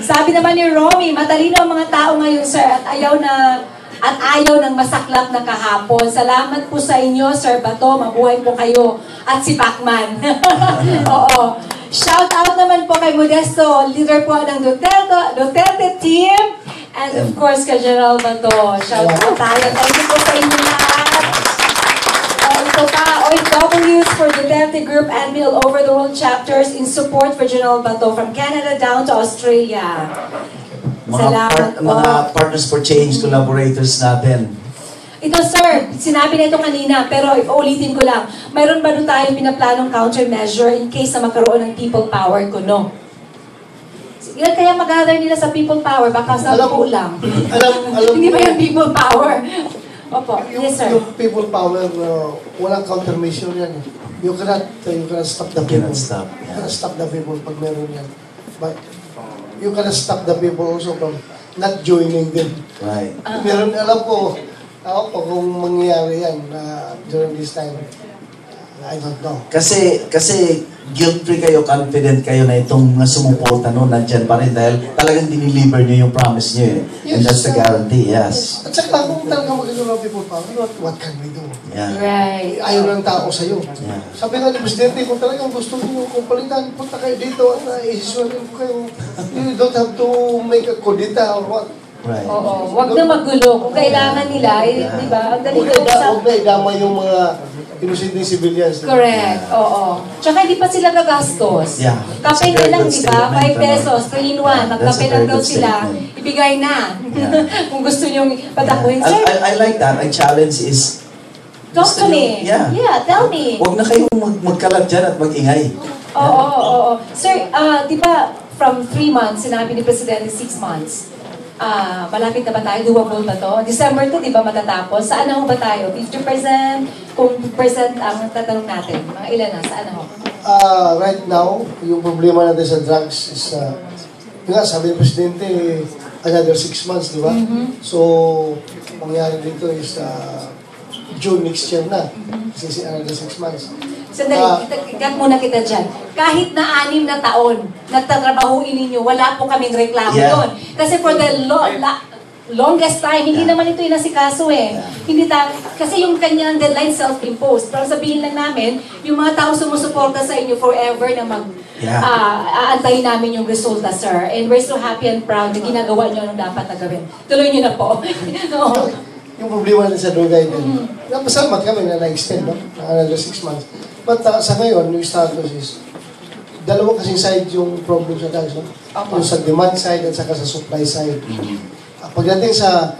Sabi naman ni Romy, matalino ang mga tao ngayon, sir, at ayaw ng masaklap na kahapon. Salamat po sa inyo, Sir Bato. Mabuhay po kayo. At si Pacman. Oo. Shout out naman po kay Modesto, leader po ng Duterte team. And of course, kay General Bato. Shout out tayo. Thank you po sa inyo lahat. Ito pa, OFWs for Duterte Group and all over the world chapters in support for General Bato from Canada down to Australia. Salamat po. Mga Partners for Change collaborators natin. Ito sir, sinabi na ito kanina, pero ulitin ko lang. Mayroon ba doon tayong pinaplanong countermeasure in case na magkaroon ng people power ko, no? Ilan kaya mag-gather nila sa people power? Baka sa po lang. Hindi ba yung people power? Opo, yes sir. Yung people power, walang countermeasure yan. You cannot stop the people. You cannot stop the people pag meron yan. But you cannot stop the people also from not joining them. Right. Meron, alam ko kung mangyayari yan during this time. I don't know. Kasi guilt-free kayo, confident kayo na itong sumuporta no, nandyan pa rin dahil talagang diniliver nyo yung promise nyo eh. And that's the guarantee, yes. At saka kung talagang magkakaroon ng people power, what can we do? Yeah. Right. Ayaw ng tao sa'yo. Yeah. Sabi nga ni Presidente, kung talagang gusto niyo kung palitan, punta kayo dito at isisuarin ko kayo. You don't have to make a kudita or what. Right. Oo, wag na magulo. Kung kailangan nila, di ba? Ang dali Huwag na idama yung mga innocent civilians. Correct, oo. Tsaka hindi pa sila gagastos. Yeah. Kape na lang, di ba? 5 pesos, 3 in 1. That's Magkape a very lang daw good sila. statement. Ibigay na. Kung gusto nyong patakuin. Sir, I like that. Ang challenge is talk gusto to nyo- me. Yeah. Tell me. Huwag na kayong magkalat dyan at mag-ingay. Oo. Sir, di ba from 3 months, sinabi ni Presidente 6 months. Malapit na ba tayo? Doable ba to? December to, di ba matatapos? Saan na ho ba tayo? 50%? Kung percent ang tatanong natin, mga ilan na? Saan na ho? Right now, yung problema natin sa drugs is, nga, sabi ng Presidente, another 6 months, di ba? So, mangyari dito is June next year na. Kasi another 6 months. Sandali, ikat muna kita dyan. Kahit na 6 na taon, nagtatrabahuin ninyo, wala po kaming reklamo doon. Kasi for the longest time, hindi naman ito inasikaso eh. Kasi yung kanyang deadline self-imposed. Pero sabihin lang namin, yung mga tao sumusuporta sa inyo forever na aantayin namin yung resulta, sir. And we're so happy and proud na ginagawa nyo anong dapat na gawin. Tuloy nyo na po. Yung problema natin sa Dugay din. Napasalamat kami na na-extend, no? Another 6 months. But sa ngayon, yung status is, dalawa kasing side yung problem sa drugs, no? Yung sa demand side at saka sa supply side. Pagdating sa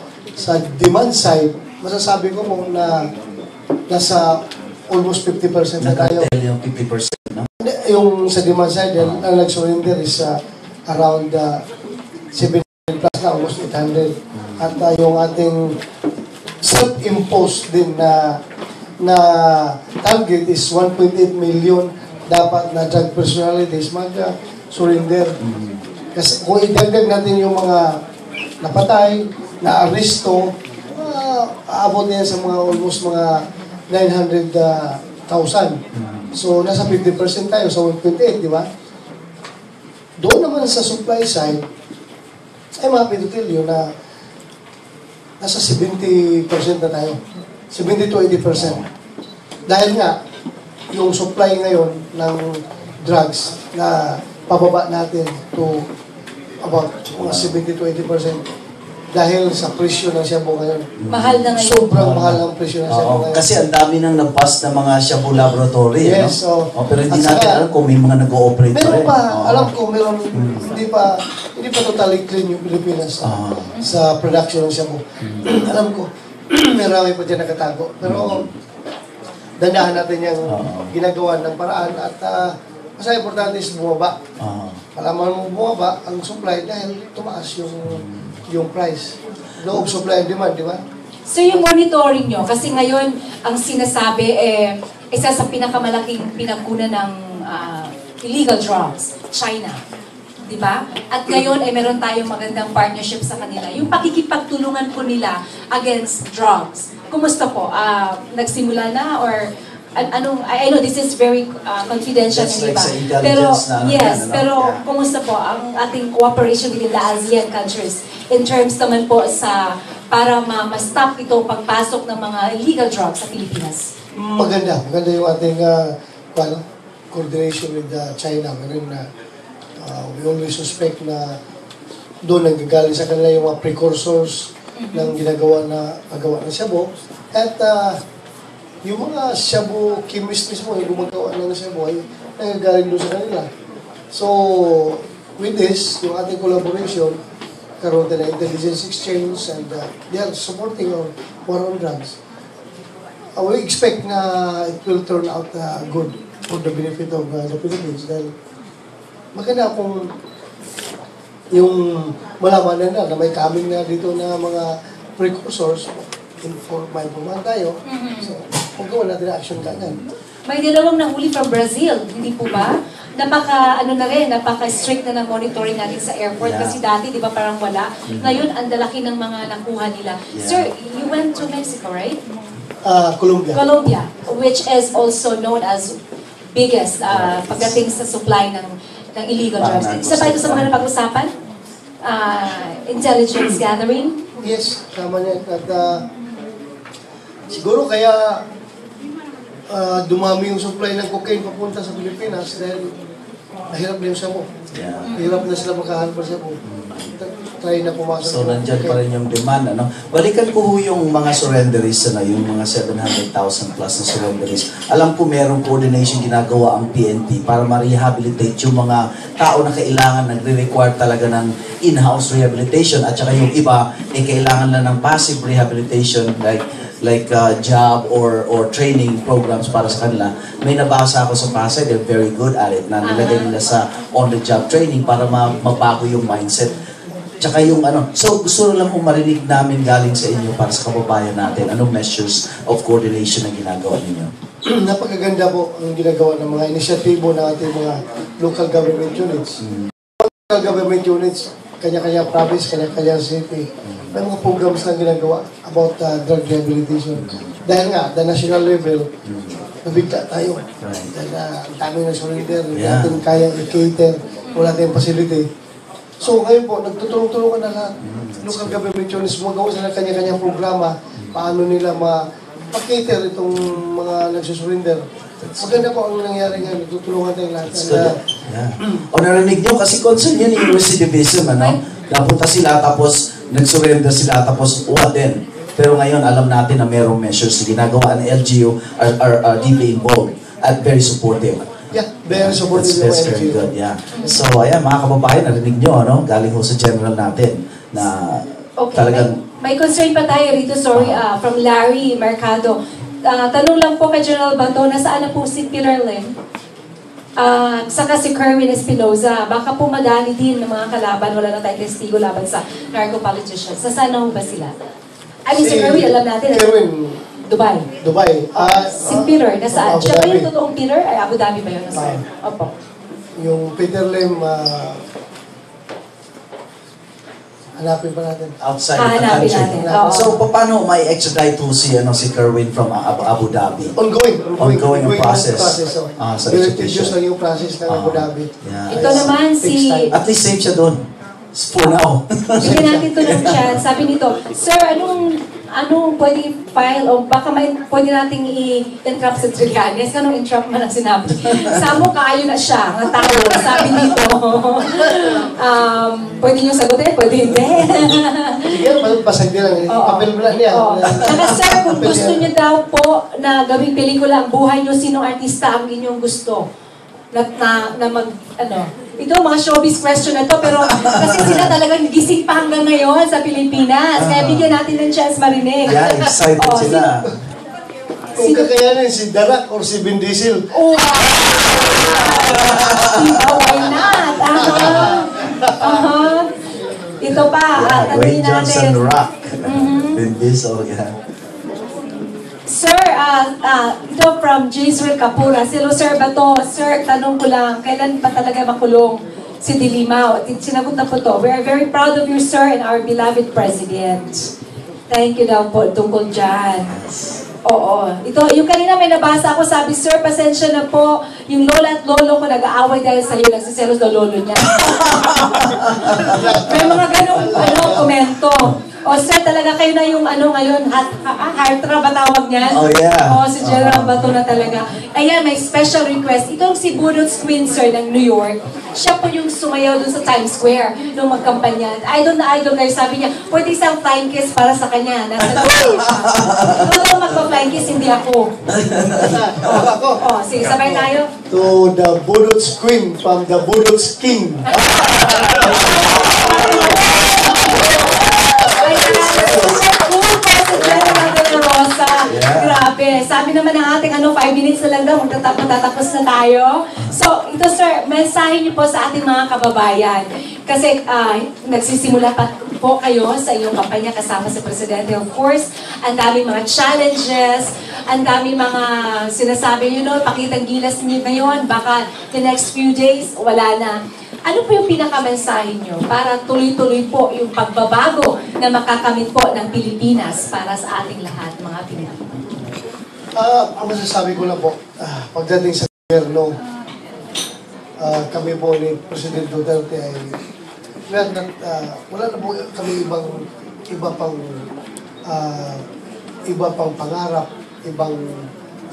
demand side, masasabi ko mo na nasa almost 50% na tayo. Yung 50%, no? Yung sa demand side, ang nag-surrender is around 700 plus na, almost 800. At yung ating self-imposed din na target is 1.8 million dapat na drug personalities mag-surrender. Kasi kung idagdag natin yung mga napatay, na-aristo, aabot niya sa mga almost mga 900,000. So, nasa 50% tayo sa 1.8, di ba? Doon naman sa supply side, I'm happy to tell you na nasa 70% na tayo. 70 to 80%. Dahil nga, yung supply ngayon ng drugs na pababa natin to about mga 70 to 80% dahil sa presyo ng shabu ngayon. Mahal na ngayon. Sobrang mahal ang presyo ng shabu Oo, ngayon. kasi ang dami nang nabas na mga shabu laboratory, Yes, no? oo. Pero hindi At natin saka, alam kung may mga nag-ooperate pa meron rin. pa, Oo. alam ko, meron, hindi pa totally clean yung Pilipinas sa production ng shabu. Alam ko, marami pa dyan nakatago. Pero, dandahan natin yung ginagawa ng paraan at mas importante is bumaba. Oo. Malaman mo bumaba ang supply dahil tumaas yung price. Law of supply and demand, di ba? So yung monitoring nyo, kasi ngayon ang sinasabi isa sa pinakamalaking pinagkunan ng illegal drugs, China. Di ba? At ngayon ay meron tayong magandang partnership sa kanila. Yung pakikipagtulungan po nila against drugs. Kumusta po? Nagsimula na or I know this is very confidential, That's di like ba? sa intelligence Pero na, yes, ano, pero yeah. kumusta po ang ating cooperation within the ASEAN countries in terms naman po sa para ma-stop itong pagpasok ng mga illegal drugs sa Pilipinas? Maganda. Maganda yung ating coordination with China. Ganun na we always suspect na doon nanggagaling sa kanila yung mga precursors ng ginagawa na paggawa ng shabu. At yung mga shabu chemist mismo, yung gumagawa ng shabu ay nanggagaling doon sa kanila. So, with this, yung ating collaboration, karoon din na intelligence exchange and they are supporting our war on drugs. We expect na it will turn out good for the benefit of the Philippines dahil maganda kung yung malaman na may coming na dito na mga precursors informal tayo. So, magawa natin action kagad. May dalawang nahuli from Brazil, hindi po ba? Napaka-strict na ng monitoring natin sa airport Yeah. kasi dati, di ba, parang wala. Ngayon, ang lalaki ng mga nakuha nila. Yeah. Sir, you went to Mexico, right? Colombia. Colombia, which is also known as biggest pagdating sa supply ng illegal drugs. Isa pa ito sa mga napag-usapan? Intelligence gathering? Yes, tama niya. At siguro kaya dumami yung supply ng cocaine papunta sa Pilipinas dahil nahirap na yung shabu. Yeah. Hirap na sila makahanap sa shabu. Try na pumasok. So, nandyan pa rin yung demand, ano? Balikan ko ho yung mga surrenderies, ano, yung mga 700,000 plus na surrenderies. Alam ko merong coordination ginagawa ang PNP para ma-rehabilitate yung mga tao na kailangan, nagre-require talaga ng in-house rehabilitation at saka yung iba, kailangan lang ng passive rehabilitation like job or training programs para sa kanila. May nabasa ako sa Pasay, they're very good at it, na nilagay nila sa on-the-job training para mabago yung mindset. Tsaka yung so gusto lang kong marinig namin galing sa inyo para sa kababayan natin, anong measures of coordination na ginagawa ninyo? Napakaganda po ang ginagawa ng mga inisyatibo ng ating mga local government units. Local government units, kanya-kanya province, kanya-kanya city. May mga programs na ginagawa about drug rehabilitation. Dahil nga, the national level, nabigla tayo. Dahil ang dami na surrender, hindi natin kayang i-cater, wala tayong facility. So ngayon po, nagtutulong-tulungan na lahat. Local government units, magawa sila kanya-kanyang programa, paano nila ma-cater itong mga nagsusurrender. Maganda po ang nangyari ngayon, nagtutulungan tayong lahat. That's good. Yeah. O narinig nyo, kasi concern yun yung recidivism, ano? Napunta sila, tapos nag-surrender sila, tapos din. Pero ngayon, alam natin na mayroong measures na ginagawa ng LGU are deeply involved at very supportive. Yeah, very supportive That's yung very NGO. good, yeah. So, ayan, mga kababayan, narinig nyo, ano? Galing ho sa general natin na Okay, talagang may concern pa tayo rito, sorry, from Larry Mercado. Tanong lang po kay General Bato, nasaan na po si Peter Lim? Saka si Kerwin Espinoza, baka po madali din ng mga kalaban, wala na tayong testigo laban sa narco-politicians. Nasaan na ho ba sila? I mean, si Kerwin, alam natin. Kerwin, Dubai. Si Peter, nasaan? Abu Siya ba Dhabi. yung totoong Peter? Ay, Abu Dhabi ba yun? Nasaan? Opo. Yung Peter Lim, hanapin pa natin. outside of the Hanapin country. natin. Oo. So, paano may extradite ho si Kerwin from Abu Dhabi? Ongoing ang process. So, Sa very extradition. tedious lang yung process ng Abu Dhabi. Yeah. Ito naman si... At least safe siya doon. For now. Bigyan natin ito ng chance. Sabi nito, Sir, anong Anong pwede i-file o baka pwede nating i-entrap sa Trillanes? Anong entrap man ang sinabi? Samo kaayo na siya, ang tao, sabi dito. Pwede niyo sagutin, pwede hindi. Sige, basag din lang. Oo. Papel mo lang niya. Oo. Saka sir, kung gusto niyo daw po na gawing pelikula ang buhay niyo, sinong artista ang inyong gusto? Na mag, ito mga showbiz question na to, pero kasi sila talagang gising pa hanggang ngayon sa Pilipinas. Kaya bigyan natin ng chance marinig. Yeah, excited Oo, sila. Kung kakayanin si Darak or si Vin Diesel. Oh, why not? Ito pa, Dwayne tanungin Johnson, natin. Rock. Vin Diesel, yeah. Sir, ito from Jaiswell Kapura. Hello, Sir Bato. Sir, tanong ko lang, kailan pa talaga makulong si Dilimao? Sinagot na po to. We are very proud of you, sir, and our beloved President. Thank you daw po tungkol dyan. Oo. Ito, yung kanina may nabasa ako, sabi, Sir, pasensya na po. Yung lola at lolo ko nag-aaway dahil sa'yo, nagsiselos na lolo niya. May mga ganong komento. O sir, talaga kayo na yung ngayon, Hartra ba tawag niyan? Oh, yeah. O, si General Bato na talaga. Ayan, may special request. Itong si Budots Queen, sir, ng New York, siya po yung sumayaw dun sa Times Square nung magkampanya. Idol na idol kayo, sabi niya, pwede isang flying kiss para sa kanya. Nasa doon siya. Totoo magpa-flying kiss, hindi ako. O, sige, sabay tayo. To the Budots Queen from the Budots King. Grabe. Sabi naman ng ating 5 minutes na lang daw, magtatapos na tayo. So, ito sir, mensahe niyo po sa ating mga kababayan. Kasi nagsisimula pa po kayo sa iyong kampanya kasama sa Presidente. Of course, ang daming mga challenges, ang daming mga sinasabi, pakitang gilas niyo ngayon, baka the next few days, wala na. Ano po yung pinakamensahe nyo para tuloy-tuloy po yung pagbabago na makakamit po ng Pilipinas para sa ating lahat, mga Pinoy? Ang masasabi ko lang po, pagdating sa gobyerno, kami po ni President Duterte ay wala na po kami iba pang pangarap, ibang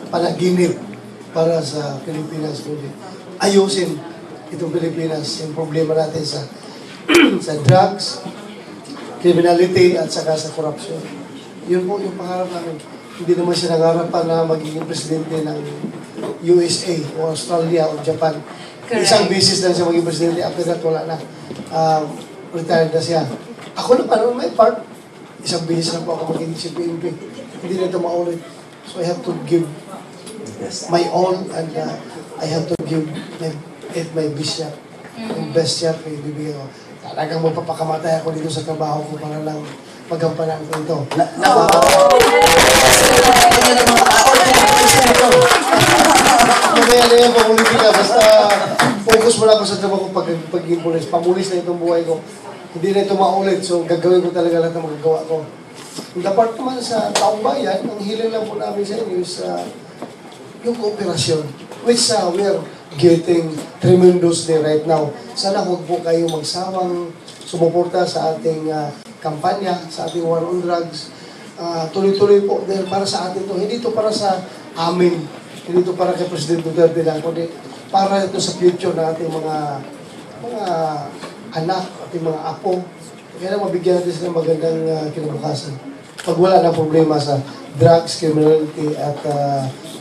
panaginip para sa Pilipinas. Ayusin itong Pilipinas, yung problema natin sa drugs, criminality, at saka sa corruption. Yun po yung pangarap namin. Hindi naman siya nangarap pa na magiging presidente ng USA o Australia o Japan. Correct. Isang beses lang siya maging presidente. After that, wala na. Retired na siya. Ako naman, on my part, isang beses lang po ako maging CPNP. Hindi na ito maulit. So I have to give my all and I have to give my best shot. Yung best shot na ibibigay ko. Talagang magpapakamatay ako dito sa trabaho ko para lang magampanan ko ito. Mamaya na yan, pamulitika. Basta focus mo lang ako sa trabaho ko pagiging pulis. Pamulis na itong buhay ko. Hindi na ito maulit. So gagawin ko talaga lahat ng magagawa ko. Yung part naman sa taong bayan, ang hiling lang po namin sa inyo is yung kooperasyon. Which we are getting tremendously right now. Sana huwag po kayo magsawang sumuporta sa ating kampanya, sa ating war on drugs. Tuloy-tuloy po dahil para sa atin to. Hindi to para sa amin. Hindi to para kay President Duterte lang. Kundi para ito sa future ng ating mga anak, ating mga apo. Kaya mabigyan natin sila magandang kinabukasan. Pag wala na problema sa drugs, criminality, at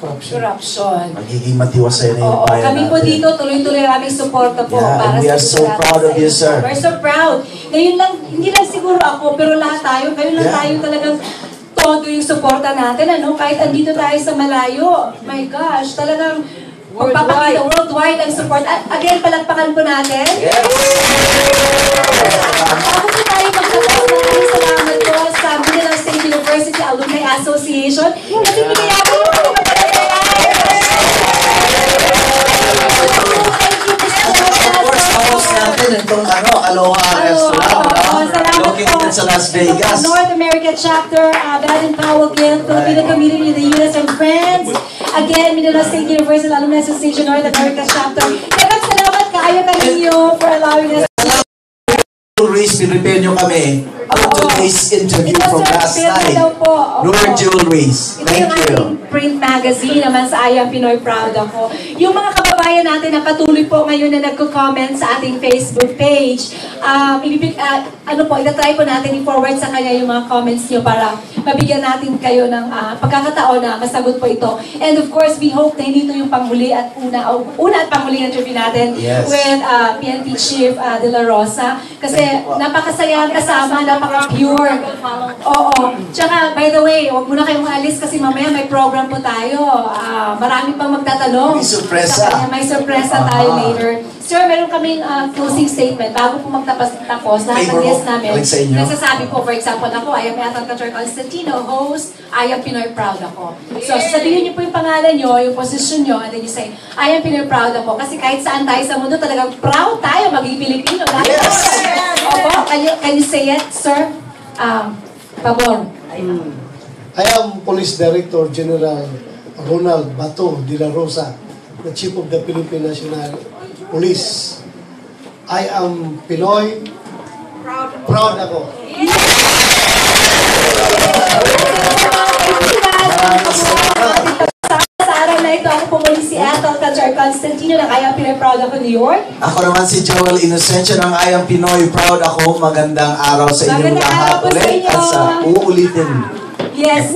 corruption. Magiging matiwasay na yung bayan kami po natin. dito, tuloy-tuloy aming suporta po. Yeah, para and we sa are so proud of you, sir. We're so proud. Ngayon lang, hindi lang siguro ako, pero lahat tayo, kayo lang tayo talagang todo yung suporta natin, kahit andito tayo sa malayo. My gosh, talagang magpapakita worldwide ang support. Again, palagpakan po natin. Yes! Bago po tayo magpapakita, salamat po sa Manila State University Alumni Association. Kasi pinayagan mo po itong Aloha Restaurant, located sa Las Vegas. North America Chapter, Baden Powell Guild, Filipino Community in the US and France. Again, Manila State University Alumni Association, North America Chapter. Salamat kaayo kaninyo for allowing us Jewelries, pinrepare nyo kami. About today's interview Ito, from sir, last print night. daw po. Opo. Roar Jewelries. Ito Thank yung you. ating print magazine naman sa I Am Pinoy Proud Ako. Yung mga kababayan natin na patuloy po ngayon na nagko-comment sa ating Facebook page, itatry po natin i-forward sa kanya yung mga comments nyo para mabigyan natin kayo ng pagkakataon na masagot po ito. And of course, we hope na hindi ito yung panghuli at una at panghuling interview natin Yes. with PNP Chief De La Rosa. Kasi napakasaya kasama, napaka-pure. Oo. Tsaka, by the way, huwag muna kayong maalis kasi mamaya may program po tayo. Marami pang magtatanong. May sorpresa. Sa kanya, may sorpresa tayo later. Sir, meron kaming closing statement bago po magtapos. Lahat ng Favor guests mo, namin. galing sa inyo. Nagsasabi po, for example, ako, I am Ethel Couture Constantino, host, I am Pinoy Proud Ako. So, sabihin niyo po yung pangalan niyo, yung position niyo, and then you say, I am Pinoy Proud Ako. Kasi kahit saan tayo sa mundo, talagang proud tayo maging Pilipino. Yes! Opo, can you say it, sir? Pabor. I am Police Director General Ronald Bato de la Rosa, the Chief of the Philippine National Police. I am Pinoy. Proud ako. Sa araw na ito, ako po muli si Ethel Couture Constantino ng I Am Pinoy Proud Ako New York. Ako naman si Joel Inocencio ng I Am Pinoy Proud Ako. Magandang araw sa inyong Magandang lahat araw po sa ulit inyo. at sa uulitin. Yes.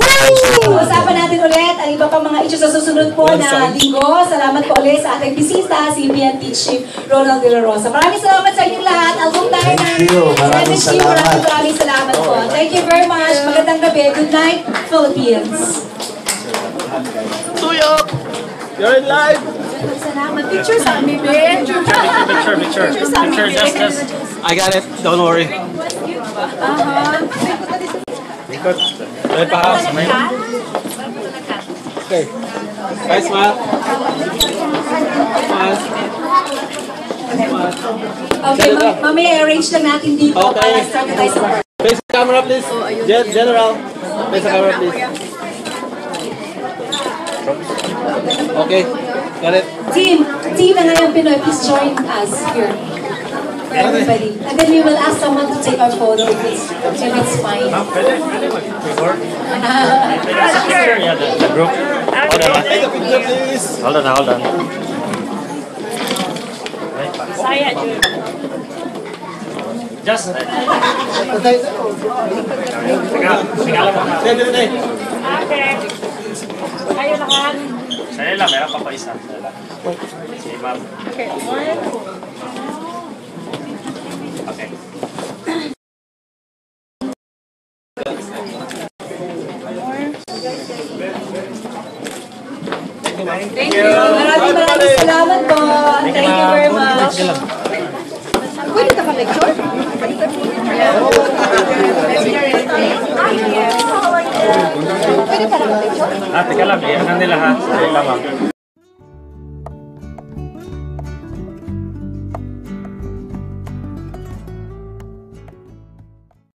Usapan natin ulit ang iba pang mga issues sa susunod po na linggo. Salamat po ulit sa ating bisita, si PNP Chief Ronald De La Rosa. Maraming salamat sa inyong lahat. Alumni Thank ng you. Maraming MSU, salamat. Maraming salamat po. Thank you very much. Magandang gabi. Good night, Philippines. Tuyok! You're in live! Salamat. Picture sa amin, Ben. Picture. Just. I got it. Don't worry. Ikot. Ay, pa. Okay. Guys, smile. Smile. Okay, mamaya arrange lang natin dito Okay. para start na tayo sa work. Face the camera, please. General. Face the camera, please. Okay. Got it. Team na ngayon Pinoy, please join us here. Everybody. And then we will ask someone to take our photo if it's fine. Sure, yeah, the group. Take a picture, please. Hold on. Just, tingala mo. Dede. Saya lang, meron pa isa. Si ma'am. Okay. Thank you. Maraming salamat po. Thank you very much. Pwede ka pa-lecture? Teka lang, yan na nila ha. Sa lamang.